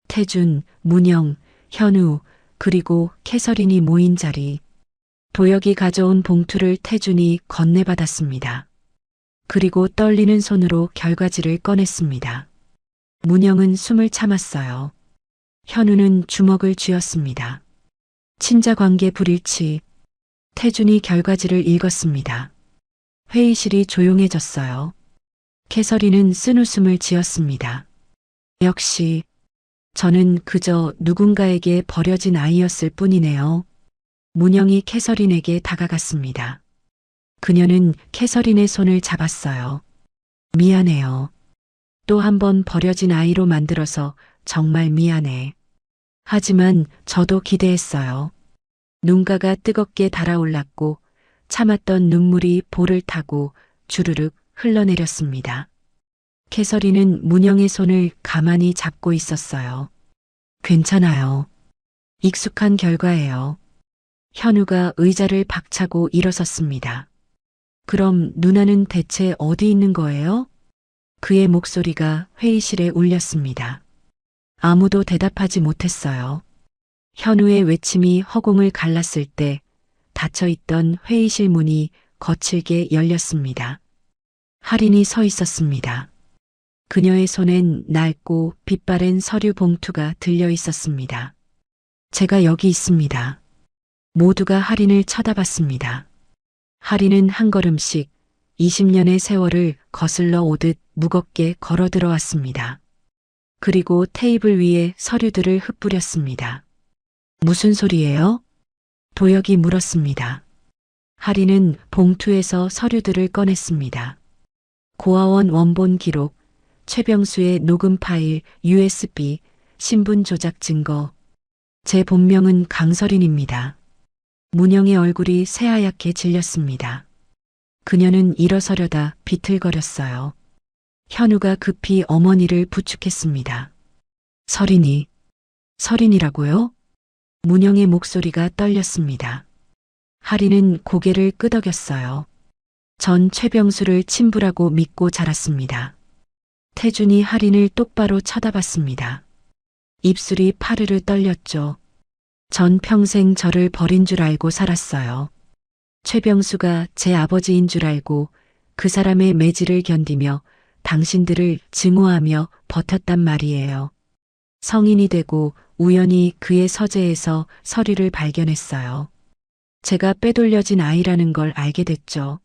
[SPEAKER 5] 태준, 문영, 현우, 그리고 캐서린이 모인 자리. 도혁이 가져온 봉투를 태준이 건네받았습니다. 그리고 떨리는 손으로 결과지를 꺼냈습니다. 문영은 숨을 참았어요. 현우는 주먹을 쥐었습니다. 친자관계 불일치. 태준이 결과지를 읽었습니다. 회의실이 조용해졌어요. 캐서린은 쓴웃음을 지었습니다. 역시 저는 그저 누군가에게 버려진 아이였을 뿐이네요. 문영이 캐서린에게 다가갔습니다. 그녀는 캐서린의 손을 잡았어요. 미안해요. 또 한 번 버려진 아이로 만들어서 정말 미안해. 하지만 저도 기대했어요. 눈가가 뜨겁게 달아올랐고 참았던 눈물이 볼을 타고 주르륵 흘러내렸습니다. 캐서린은 문영의 손을 가만히 잡고 있었어요. 괜찮아요. 익숙한 결과예요. 현우가 의자를 박차고 일어섰습니다. 그럼 누나는 대체 어디 있는 거예요? 그의 목소리가 회의실에 울렸습니다. 아무도 대답하지 못했어요. 현우의 외침이 허공을 갈랐을 때 닫혀있던 회의실 문이 거칠게 열렸습니다. 할인이 서 있었습니다. 그녀의 손엔 낡고 빛바랜 서류 봉투가 들려 있었습니다. 제가 여기 있습니다. 모두가 할인을 쳐다봤습니다. 할인은 한 걸음씩 20년의 세월을 거슬러 오듯 무겁게 걸어 들어왔습니다. 그리고 테이블 위에 서류들을 흩뿌렸습니다. 무슨 소리예요? 도혁이 물었습니다. 할인은 봉투에서 서류들을 꺼냈습니다. 고아원 원본 기록, 최병수의 녹음 파일, USB, 신분 조작 증거. 제 본명은 강설인입니다. 문영의 얼굴이 새하얗게 질렸습니다. 그녀는 일어서려다 비틀거렸어요. 현우가 급히 어머니를 부축했습니다. 설인이라고요? 문영의 목소리가 떨렸습니다. 할인은 고개를 끄덕였어요. 전 최병수를 친부라고 믿고 자랐습니다. 태준이 할인을 똑바로 쳐다봤습니다. 입술이 파르르 떨렸죠. 전 평생 저를 버린 줄 알고 살았어요. 최병수가 제 아버지인 줄 알고 그 사람의 매질을 견디며 당신들을 증오하며 버텼단 말이에요. 성인이 되고 우연히 그의 서재에서 서류를 발견했어요. 제가 빼돌려진 아이라는 걸 알게 됐죠.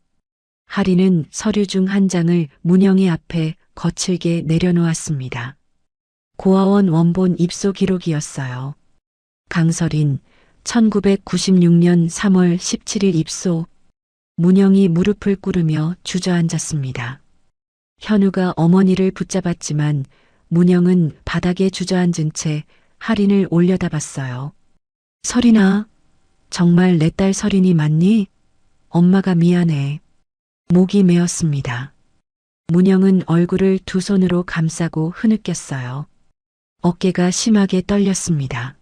[SPEAKER 5] 하리는 서류 중 한 장을 문영이 앞에 거칠게 내려놓았습니다. 고아원 원본 입소 기록이었어요. 강설인 1996년 3월 17일 입소. 문영이 무릎을 꿇으며 주저앉았습니다. 현우가 어머니를 붙잡았지만 문영은 바닥에 주저앉은 채 할인을 올려다봤어요. 설인아, 정말 내 딸 설인이 맞니? 엄마가 미안해. 목이 메었습니다. 문영은 얼굴을 두 손으로 감싸고 흐느꼈어요. 어깨가 심하게 떨렸습니다.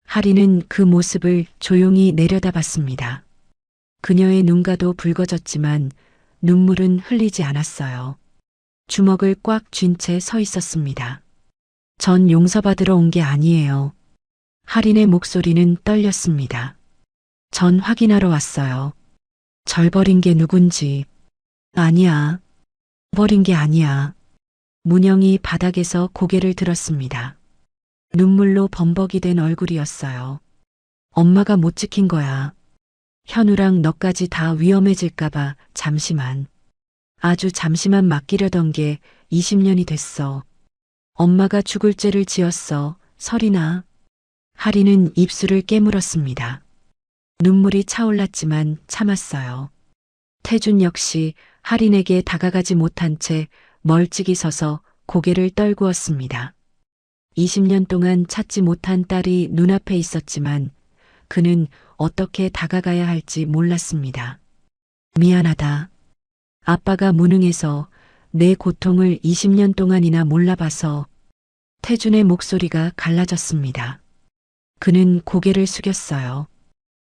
[SPEAKER 5] 할인은 그 모습을 조용히 내려다봤습니다. 그녀의 눈가도 붉어졌지만 눈물은 흘리지 않았어요. 주먹을 꽉 쥔 채 서 있었습니다. 전 용서받으러 온 게 아니에요. 할인의 목소리는 떨렸습니다. 전 확인하러 왔어요. 절 버린 게 누군지. 아니야. 버린 게 아니야. 문영이 바닥에서 고개를 들었습니다. 눈물로 범벅이 된 얼굴이었어요. 엄마가 못 지킨 거야. 현우랑 너까지 다 위험해질까봐 잠시만. 아주 잠시만 맡기려던 게 20년이 됐어. 엄마가 죽을 죄를 지었어. 설이나. 할인은 입술을 깨물었습니다. 눈물이 차올랐지만 참았어요. 태준 역시 할인에게 다가가지 못한 채 멀찍이 서서 고개를 떨구었습니다. 20년 동안 찾지 못한 딸이 눈앞에 있었지만 그는 어떻게 다가가야 할지 몰랐습니다. 미안하다. 아빠가 무능해서 내 고통을 20년 동안이나 몰라봐서. 태준의 목소리가 갈라졌습니다. 그는 고개를 숙였어요.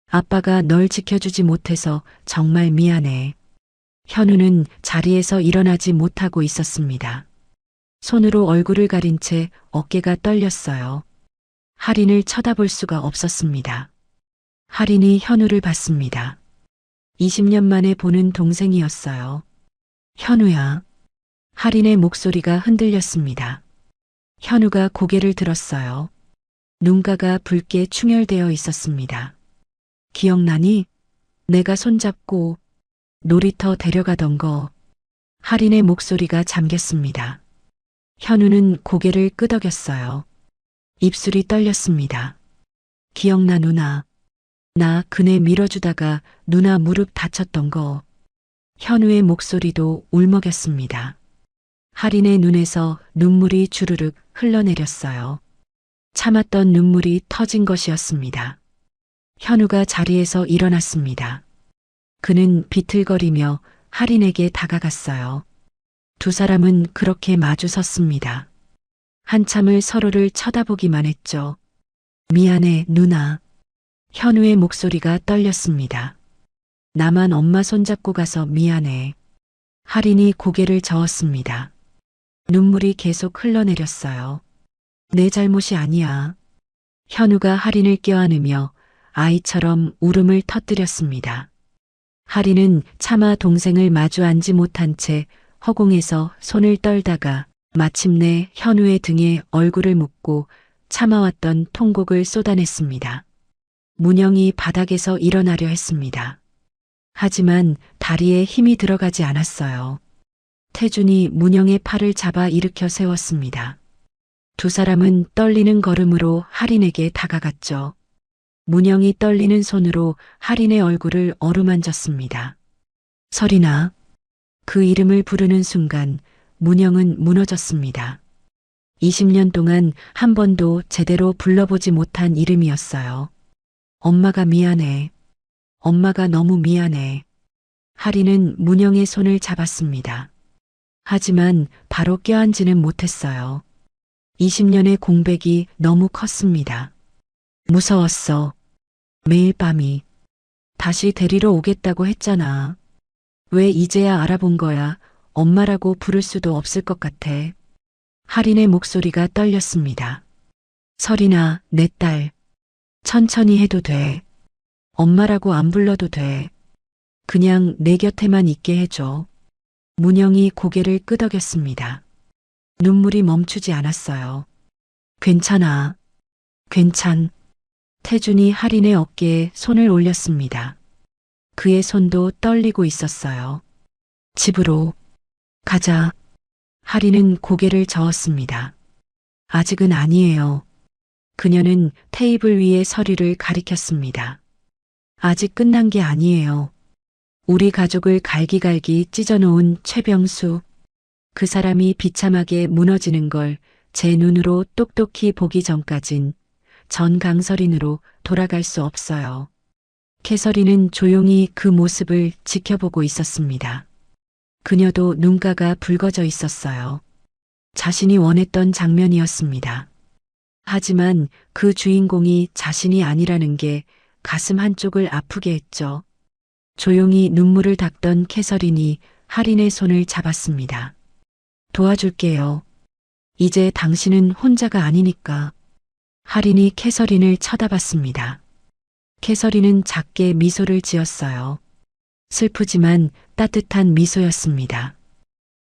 [SPEAKER 5] 아빠가 널 지켜주지 못해서 정말 미안해. 현우는 자리에서 일어나지 못하고 있었습니다. 손으로 얼굴을 가린 채 어깨가 떨렸어요. 할인을 쳐다볼 수가 없었습니다. 할인이 현우를 봤습니다. 20년 만에 보는 동생이었어요. 현우야. 할인의 목소리가 흔들렸습니다. 현우가 고개를 들었어요. 눈가가 붉게 충혈되어 있었습니다. 기억나니? 내가 손잡고 놀이터 데려가던 거. 할인의 목소리가 잠겼습니다. 현우는 고개를 끄덕였어요. 입술이 떨렸습니다. 기억나 누나. 나 그네 밀어주다가 누나 무릎 다쳤던 거. 현우의 목소리도 울먹였습니다. 할인의 눈에서 눈물이 주르륵 흘러내렸어요. 참았던 눈물이 터진 것이었습니다. 현우가 자리에서 일어났습니다. 그는 비틀거리며 할인에게 다가갔어요. 두 사람은 그렇게 마주 섰습니다. 한참을 서로를 쳐다보기만 했죠. 미안해, 누나. 현우의 목소리가 떨렸습니다. 나만 엄마 손잡고 가서 미안해. 할인이 고개를 저었습니다. 눈물이 계속 흘러내렸어요. 내 잘못이 아니야. 현우가 할인을 껴안으며 아이처럼 울음을 터뜨렸습니다. 할인은 차마 동생을 마주 앉지 못한 채 허공에서 손을 떨다가 마침내 현우의 등에 얼굴을 묻고 참아왔던 통곡을 쏟아냈습니다. 문영이 바닥에서 일어나려 했습니다. 하지만 다리에 힘이 들어가지 않았어요. 태준이 문영의 팔을 잡아 일으켜 세웠습니다. 두 사람은 떨리는 걸음으로 할인에게 다가갔죠. 문영이 떨리는 손으로 할인의 얼굴을 어루만졌습니다. 설이나. 그 이름을 부르는 순간 문영은 무너졌습니다. 20년 동안 한 번도 제대로 불러보지 못한 이름이었어요. 엄마가 미안해. 엄마가 너무 미안해. 할인은 문영의 손을 잡았습니다. 하지만 바로 껴안지는 못했어요. 20년의 공백이 너무 컸습니다. 무서웠어. 매일 밤이. 다시 데리러 오겠다고 했잖아. 왜 이제야 알아본 거야? 엄마라고 부를 수도 없을 것 같아. 할인의 목소리가 떨렸습니다. 설이나, 내 딸. 천천히 해도 돼. 엄마라고 안 불러도 돼. 그냥 내 곁에만 있게 해줘. 문영이 고개를 끄덕였습니다. 눈물이 멈추지 않았어요. 괜찮아. 괜찮. 태준이 할인의 어깨에 손을 올렸습니다. 그의 손도 떨리고 있었어요. 집으로 가자. 할인은 고개를 저었습니다. 아직은 아니에요. 그녀는 테이블 위에 서류를 가리켰습니다. 아직 끝난 게 아니에요. 우리 가족을 갈기갈기 찢어놓은 최병수. 그 사람이 비참하게 무너지는 걸 제 눈으로 똑똑히 보기 전까진 전 강서린으로 돌아갈 수 없어요. 캐서린은 조용히 그 모습을 지켜보고 있었습니다. 그녀도 눈가가 붉어져 있었어요. 자신이 원했던 장면이었습니다. 하지만 그 주인공이 자신이 아니라는 게 가슴 한쪽을 아프게 했죠. 조용히 눈물을 닦던 캐서린이 할인의 손을 잡았습니다. 도와줄게요. 이제 당신은 혼자가 아니니까. 할인이 캐서린을 쳐다봤습니다. 캐서린은 작게 미소를 지었어요. 슬프지만 따뜻한 미소였습니다.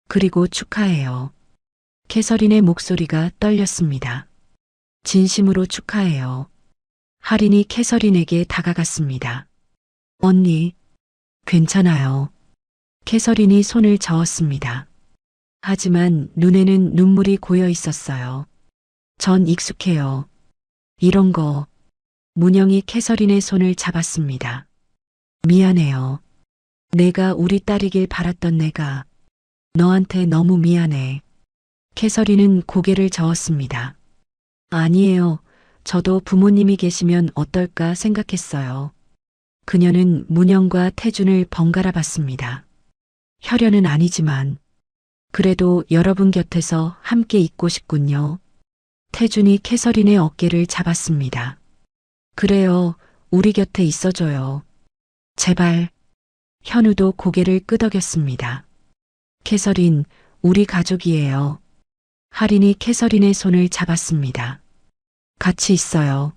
[SPEAKER 5] 그리고 축하해요. 캐서린의 목소리가 떨렸습니다. 진심으로 축하해요. 할인이 캐서린에게 다가갔습니다. 언니, 괜찮아요. 캐서린이 손을 저었습니다. 하지만 눈에는 눈물이 고여 있었어요. 전 익숙해요. 이런 거. 문영이 캐서린의 손을 잡았습니다. 미안해요. 내가 우리 딸이길 바랐던 내가 너한테 너무 미안해. 캐서린은 고개를 저었습니다. 아니에요. 저도 부모님이 계시면 어떨까 생각했어요. 그녀는 문영과 태준을 번갈아 봤습니다. 혈연은 아니지만 그래도 여러분 곁에서 함께 있고 싶군요. 태준이 캐서린의 어깨를 잡았습니다. 그래요. 우리 곁에 있어줘요. 제발. 현우도 고개를 끄덕였습니다. 캐서린, 우리 가족이에요. 할인이 캐서린의 손을 잡았습니다. 같이 있어요.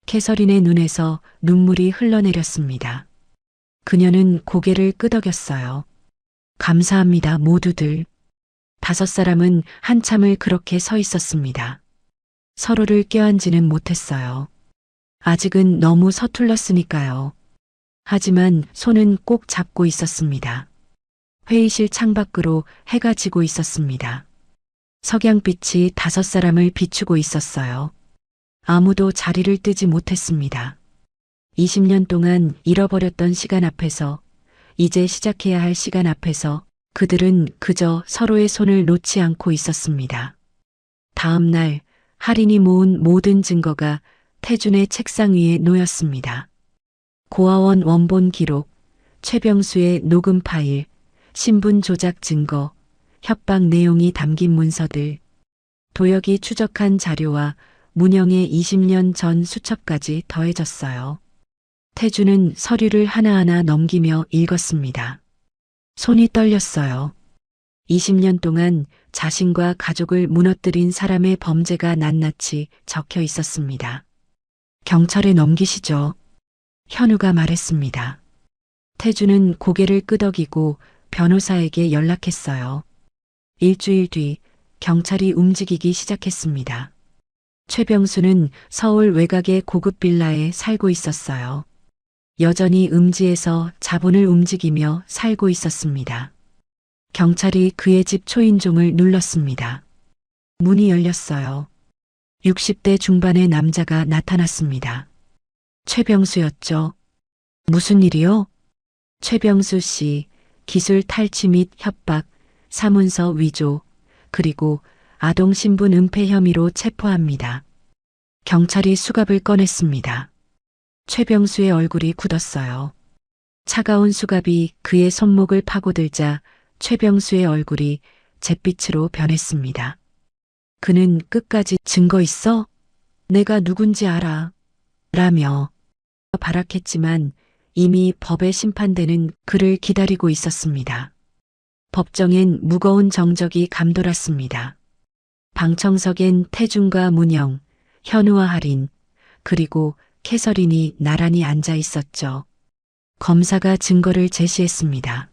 [SPEAKER 5] 캐서린의 눈에서 눈물이 흘러내렸습니다. 그녀는 고개를 끄덕였어요. 감사합니다, 모두들. 5사람은 한참을 그렇게 서 있었습니다. 서로를 껴안지는 못했어요. 아직은 너무 서툴렀으니까요. 하지만 손은 꼭 잡고 있었습니다. 회의실 창밖으로 해가 지고 있었습니다. 석양빛이 5사람을 비추고 있었어요. 아무도 자리를 뜨지 못했습니다. 20년 동안 잃어버렸던 시간 앞에서, 이제 시작해야 할 시간 앞에서 그들은 그저 서로의 손을 놓지 않고 있었습니다. 다음 날 할인이 모은 모든 증거가 태준의 책상 위에 놓였습니다. 고아원 원본 기록, 최병수의 녹음 파일, 신분 조작 증거, 협박 내용이 담긴 문서들, 도혁이 추적한 자료와 문영의 20년 전 수첩까지 더해졌어요. 태준은 서류를 하나하나 넘기며 읽었습니다. 손이 떨렸어요. 20년 동안 자신과 가족을 무너뜨린 사람의 범죄가 낱낱이 적혀 있었습니다. 경찰에 넘기시죠. 현우가 말했습니다. 태준은 고개를 끄덕이고 변호사에게 연락했어요. 일주일 뒤 경찰이 움직이기 시작했습니다. 최병수는 서울 외곽의 고급 빌라에 살고 있었어요. 여전히 음지에서 자본을 움직이며 살고 있었습니다. 경찰이 그의 집 초인종을 눌렀습니다. 문이 열렸어요. 60대 중반의 남자가 나타났습니다. 최병수였죠. 무슨 일이요? 최병수 씨, 기술 탈취 및 협박, 사문서 위조, 그리고 아동 신분 은폐 혐의로 체포합니다. 경찰이 수갑을 꺼냈습니다. 최병수의 얼굴이 굳었어요. 차가운 수갑이 그의 손목을 파고들자 최병수의 얼굴이 잿빛으로 변했습니다. 그는 끝까지 증거 있어? 내가 누군지 알아. 라며 발악했지만 이미 법에 심판되는 그를 기다리고 있었습니다. 법정엔 무거운 정적이 감돌았습니다. 방청석엔 태준과 문영, 현우와 할인, 그리고 캐서린이 나란히 앉아 있었죠. 검사가 증거를 제시했습니다.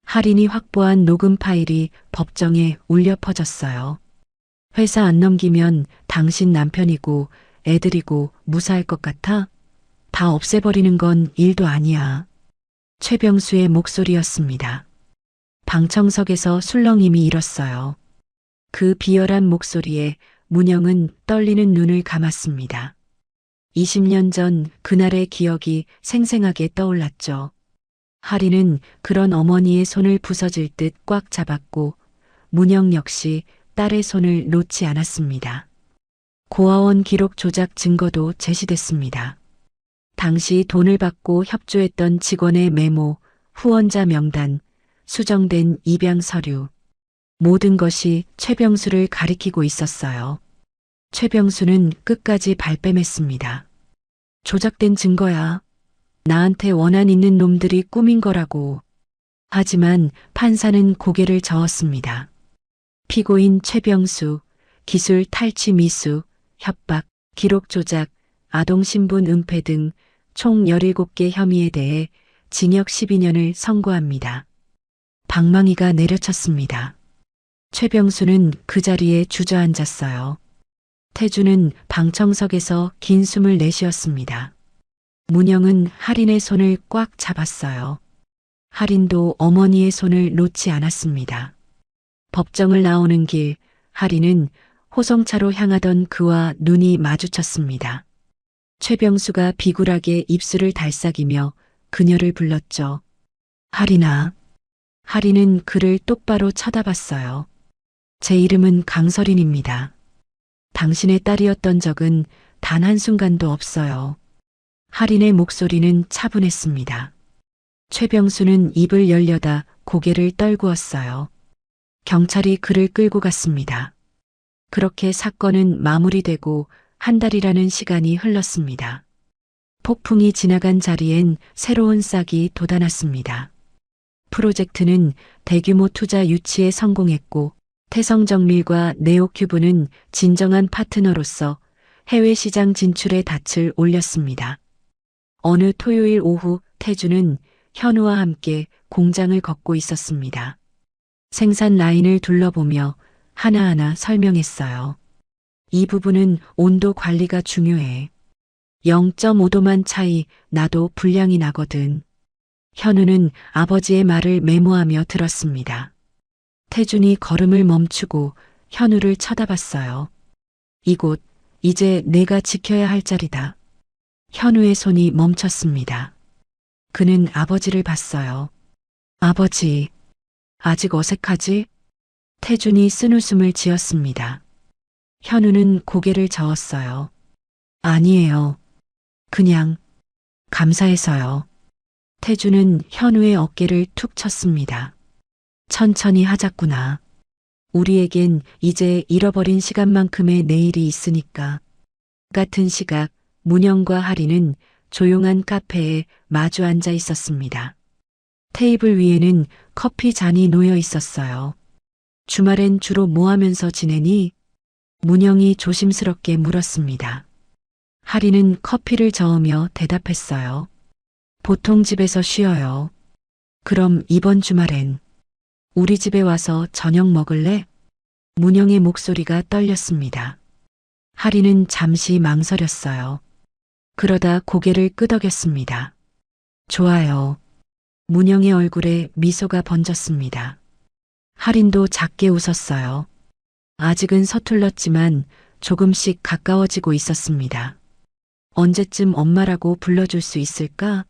[SPEAKER 5] 할인이 확보한 녹음 파일이 법정에 울려 퍼졌어요. 회사 안 넘기면 당신 남편이고 애들이고 무사할 것 같아? 다 없애버리는 건 일도 아니야. 최병수의 목소리였습니다. 방청석에서 술렁임이 일었어요. 그 비열한 목소리에 문영은 떨리는 눈을 감았습니다. 20년 전 그날의 기억이 생생하게 떠올랐죠. 하리는 그런 어머니의 손을 부서질 듯 꽉 잡았고 문영 역시 딸의 손을 놓지 않았습니다. 고아원 기록 조작 증거도 제시됐습니다. 당시 돈을 받고 협조했던 직원의 메모, 후원자 명단, 수정된 입양 서류, 모든 것이 최병수를 가리키고 있었어요. 최병수는 끝까지 발뺌했습니다. 조작된 증거야. 나한테 원한 있는 놈들이 꾸민 거라고. 하지만 판사는 고개를 저었습니다. 피고인 최병수, 기술 탈취 미수, 협박, 기록 조작, 아동신분 은폐 등 총 17개 혐의에 대해 징역 12년을 선고합니다. 방망이가 내려쳤습니다. 최병수는 그 자리에 주저앉았어요. 태주는 방청석에서 긴 숨을 내쉬었습니다. 문영은 할인의 손을 꽉 잡았어요. 할인도 어머니의 손을 놓지 않았습니다. 법정을 나오는 길, 할인은 호송차로 향하던 그와 눈이 마주쳤습니다. 최병수가 비굴하게 입술을 달싹이며 그녀를 불렀죠. 할인아. 할인은 그를 똑바로 쳐다봤어요. 제 이름은 강설인입니다. 당신의 딸이었던 적은 단 한순간도 없어요. 할인의 목소리는 차분했습니다. 최병수는 입을 열려다 고개를 떨구었어요. 경찰이 그를 끌고 갔습니다. 그렇게 사건은 마무리되고 한 달이라는 시간이 흘렀습니다. 폭풍이 지나간 자리엔 새로운 싹이 돋아났습니다. 프로젝트는 대규모 투자 유치에 성공했고 태성정밀과 네오큐브는 진정한 파트너로서 해외 시장 진출에 닻을 올렸습니다. 어느 토요일 오후 태주는 현우와 함께 공장을 걷고 있었습니다. 생산 라인을 둘러보며 하나하나 설명했어요. 이 부분은 온도 관리가 중요해. 0.5도만 차이 나도 불량이 나거든. 현우는 아버지의 말을 메모하며 들었습니다. 태준이 걸음을 멈추고 현우를 쳐다봤어요. 이곳, 이제 내가 지켜야 할 자리다. 현우의 손이 멈췄습니다. 그는 아버지를 봤어요. 아버지, 아직 어색하지? 태준이 쓴웃음을 지었습니다. 현우는 고개를 저었어요. 아니에요. 그냥 감사해서요. 태준은 현우의 어깨를 툭 쳤습니다. 천천히 하자꾸나. 우리에겐 이제 잃어버린 시간만큼의 내일이 있으니까. 같은 시각 문영과 하리는 조용한 카페에 마주 앉아 있었습니다. 테이블 위에는 커피 잔이 놓여 있었어요. 주말엔 주로 뭐 하면서 지내니? 문영이 조심스럽게 물었습니다. 하리는 커피를 저으며 대답했어요. 보통 집에서 쉬어요. 그럼 이번 주말엔 우리 집에 와서 저녁 먹을래? 문영의 목소리가 떨렸습니다. 하리는 잠시 망설였어요. 그러다 고개를 끄덕였습니다. 좋아요. 문영의 얼굴에 미소가 번졌습니다. 하린도 작게 웃었어요. 아직은 서툴렀지만 조금씩 가까워지고 있었습니다. 언제쯤 엄마라고 불러줄 수 있을까?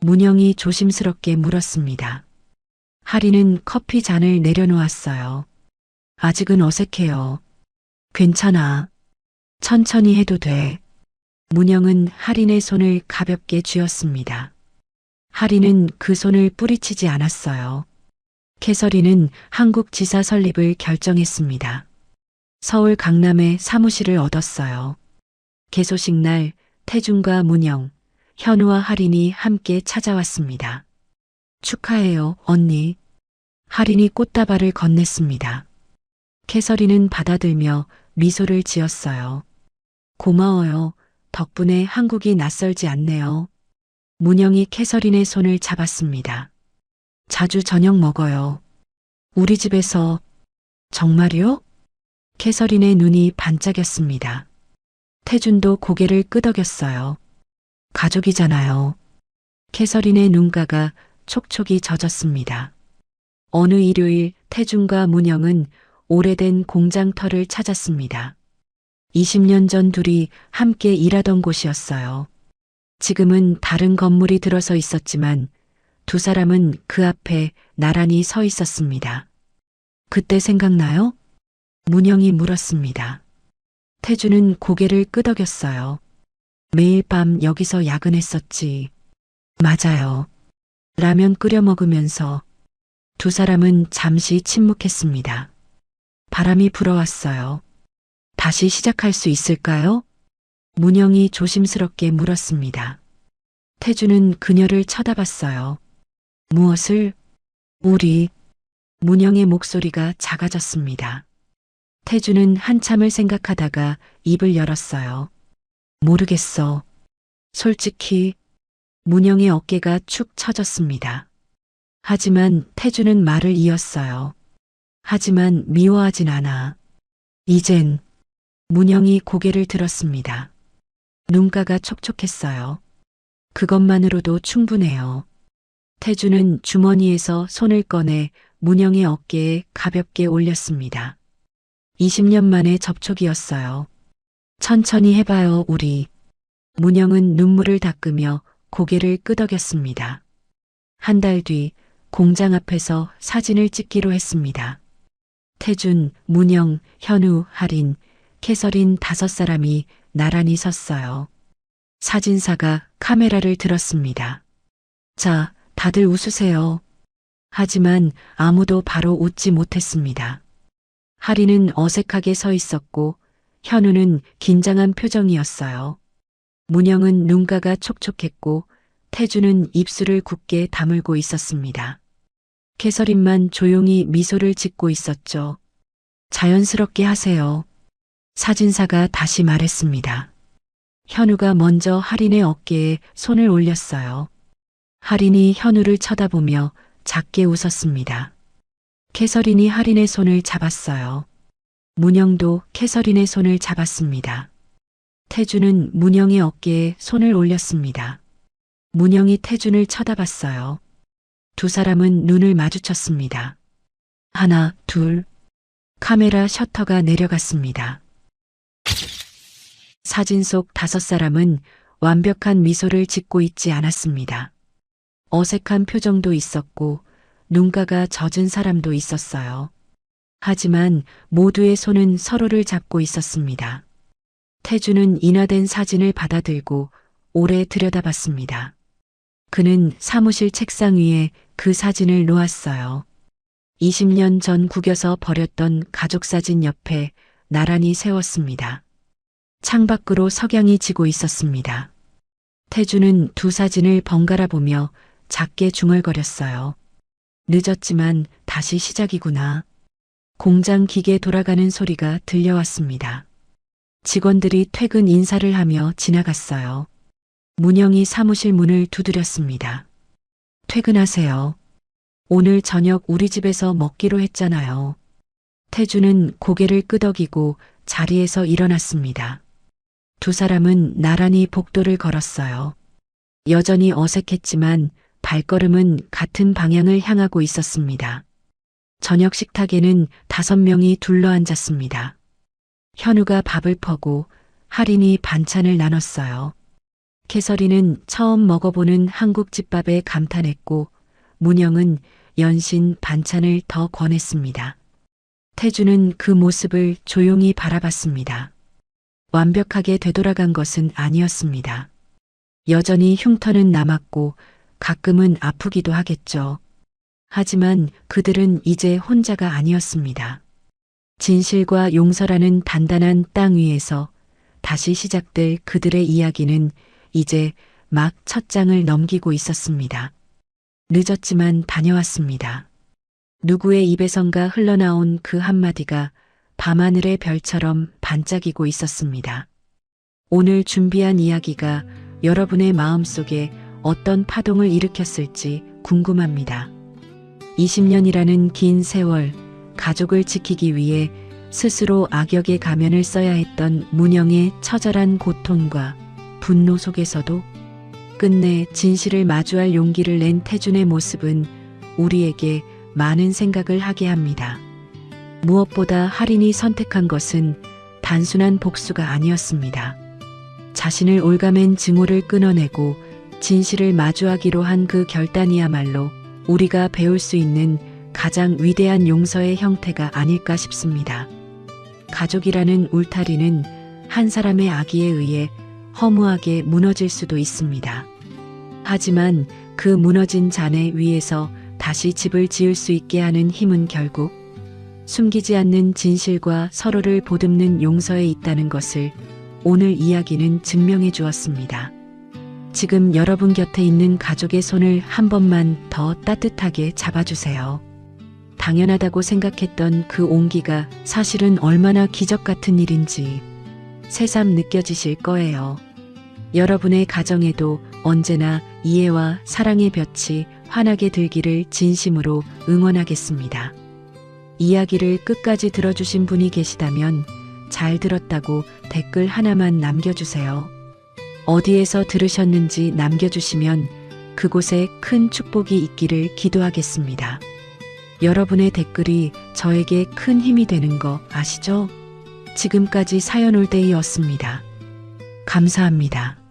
[SPEAKER 5] 문영이 조심스럽게 물었습니다. 하리는 커피 잔을 내려놓았어요. 아직은 어색해요. 괜찮아. 천천히 해도 돼. 문영은 하린의 손을 가볍게 쥐었습니다. 하리는 그 손을 뿌리치지 않았어요. 캐서린은 한국지사 설립을 결정했습니다. 서울 강남에 사무실을 얻었어요. 개소식 날 태준과 문영, 현우와 하린이 함께 찾아왔습니다. 축하해요, 언니. 하린이 꽃다발을 건넸습니다. 캐서린은 받아들며 미소를 지었어요. 고마워요. 덕분에 한국이 낯설지 않네요. 문영이 캐서린의 손을 잡았습니다. 자주 저녁 먹어요. 우리 집에서. 정말요? 캐서린의 눈이 반짝였습니다. 태준도 고개를 끄덕였어요. 가족이잖아요. 캐서린의 눈가가 촉촉이 젖었습니다. 어느 일요일 태준과 문영은 오래된 공장터를 찾았습니다. 20년 전 둘이 함께 일하던 곳이었어요. 지금은 다른 건물이 들어서 있었지만 두 사람은 그 앞에 나란히 서 있었습니다. 그때 생각나요? 문영이 물었습니다. 태준은 고개를 끄덕였어요. 매일 밤 여기서 야근했었지. 맞아요. 라면 끓여 먹으면서 두 사람은 잠시 침묵했습니다. 바람이 불어왔어요. 다시 시작할 수 있을까요? 문영이 조심스럽게 물었습니다. 태준은 그녀를 쳐다봤어요. 무엇을? 우리. 문영의 목소리가 작아졌습니다. 태준은 한참을 생각하다가 입을 열었어요. 모르겠어. 솔직히. 문영의 어깨가 축 처졌습니다. 하지만 태준은 말을 이었어요. 하지만 미워하진 않아. 이젠. 문영이 고개를 들었습니다. 눈가가 촉촉했어요. 그것만으로도 충분해요. 태준은 주머니에서 손을 꺼내 문영의 어깨에 가볍게 올렸습니다. 20년 만의 접촉이었어요. 천천히 해봐요, 우리. 문영은 눈물을 닦으며 고개를 끄덕였습니다. 한 달 뒤 공장 앞에서 사진을 찍기로 했습니다. 태준, 문영, 현우, 할인, 캐서린 5사람이 나란히 섰어요. 사진사가 카메라를 들었습니다. 자, 다들 웃으세요. 하지만 아무도 바로 웃지 못했습니다. 할인은 어색하게 서 있었고 현우는 긴장한 표정이었어요. 문영은 눈가가 촉촉했고 태준은 입술을 굳게 다물고 있었습니다. 캐서린만 조용히 미소를 짓고 있었죠. 자연스럽게 하세요. 사진사가 다시 말했습니다. 현우가 먼저 할인의 어깨에 손을 올렸어요. 할인이 현우를 쳐다보며 작게 웃었습니다. 캐서린이 할인의 손을 잡았어요. 문영도 캐서린의 손을 잡았습니다. 태준은 문영의 어깨에 손을 올렸습니다. 문영이 태준을 쳐다봤어요. 두 사람은 눈을 마주쳤습니다. 하나, 둘. 카메라 셔터가 내려갔습니다. 사진 속 5사람은 완벽한 미소를 짓고 있지 않았습니다. 어색한 표정도 있었고 눈가가 젖은 사람도 있었어요. 하지만 모두의 손은 서로를 잡고 있었습니다. 태준은 인화된 사진을 받아들고 오래 들여다봤습니다. 그는 사무실 책상 위에 그 사진을 놓았어요. 20년 전 구겨서 버렸던 가족사진 옆에 나란히 세웠습니다. 창밖으로 석양이 지고 있었습니다. 태준은 두 사진을 번갈아 보며 작게 중얼거렸어요. 늦었지만 다시 시작이구나. 공장 기계 돌아가는 소리가 들려왔습니다. 직원들이 퇴근 인사를 하며 지나갔어요. 문영이 사무실 문을 두드렸습니다. 퇴근하세요. 오늘 저녁 우리 집에서 먹기로 했잖아요. 태준은 고개를 끄덕이고 자리에서 일어났습니다. 두 사람은 나란히 복도를 걸었어요. 여전히 어색했지만 발걸음은 같은 방향을 향하고 있었습니다. 저녁 식탁에는 5명이 둘러앉았습니다. 현우가 밥을 퍼고 할인이 반찬을 나눴어요. 캐서린은 처음 먹어보는 한국 집밥에 감탄했고 문영은 연신 반찬을 더 권했습니다. 태준은 그 모습을 조용히 바라봤습니다. 완벽하게 되돌아간 것은 아니었습니다. 여전히 흉터는 남았고 가끔은 아프기도 하겠죠. 하지만 그들은 이제 혼자가 아니었습니다. 진실과 용서라는 단단한 땅 위에서 다시 시작될 그들의 이야기는 이제 막 첫 장을 넘기고 있었습니다. 늦었지만 다녀왔습니다. 누구의 입에선가 흘러나온 그 한마디가 밤하늘의 별처럼 반짝이고 있었습니다. 오늘 준비한 이야기가 여러분의 마음속에 어떤 파동을 일으켰을지 궁금합니다. 20년이라는 긴 세월, 가족을 지키기 위해 스스로 악역의 가면을 써야 했던 문영의 처절한 고통과 분노 속에서도 끝내 진실을 마주할 용기를 낸 태준의 모습은 우리에게 많은 생각을 하게 합니다. 무엇보다 할인이 선택한 것은 단순한 복수가 아니었습니다. 자신을 올가맨 증오를 끊어내고 진실을 마주하기로 한 그 결단이야말로 우리가 배울 수 있는 가장 위대한 용서의 형태가 아닐까 싶습니다. 가족이라는 울타리는 한 사람의 악의에 의해 허무하게 무너질 수도 있습니다. 하지만 그 무너진 잔해 위에서 다시 집을 지을 수 있게 하는 힘은 결국 숨기지 않는 진실과 서로를 보듬는 용서에 있다는 것을 오늘 이야기는 증명해 주었습니다. 지금 여러분 곁에 있는 가족의 손을 한 번만 더 따뜻하게 잡아주세요. 당연하다고 생각했던 그 온기가 사실은 얼마나 기적 같은 일인지 새삼 느껴지실 거예요. 여러분의 가정에도 언제나 이해와 사랑의 볕이 환하게 들기를 진심으로 응원하겠습니다. 이야기를 끝까지 들어주신 분이 계시다면 잘 들었다고 댓글 하나만 남겨주세요. 어디에서 들으셨는지 남겨주시면 그곳에 큰 축복이 있기를 기도하겠습니다. 여러분의 댓글이 저에게 큰 힘이 되는 거 아시죠? 지금까지 사연 올데이였습니다. 감사합니다.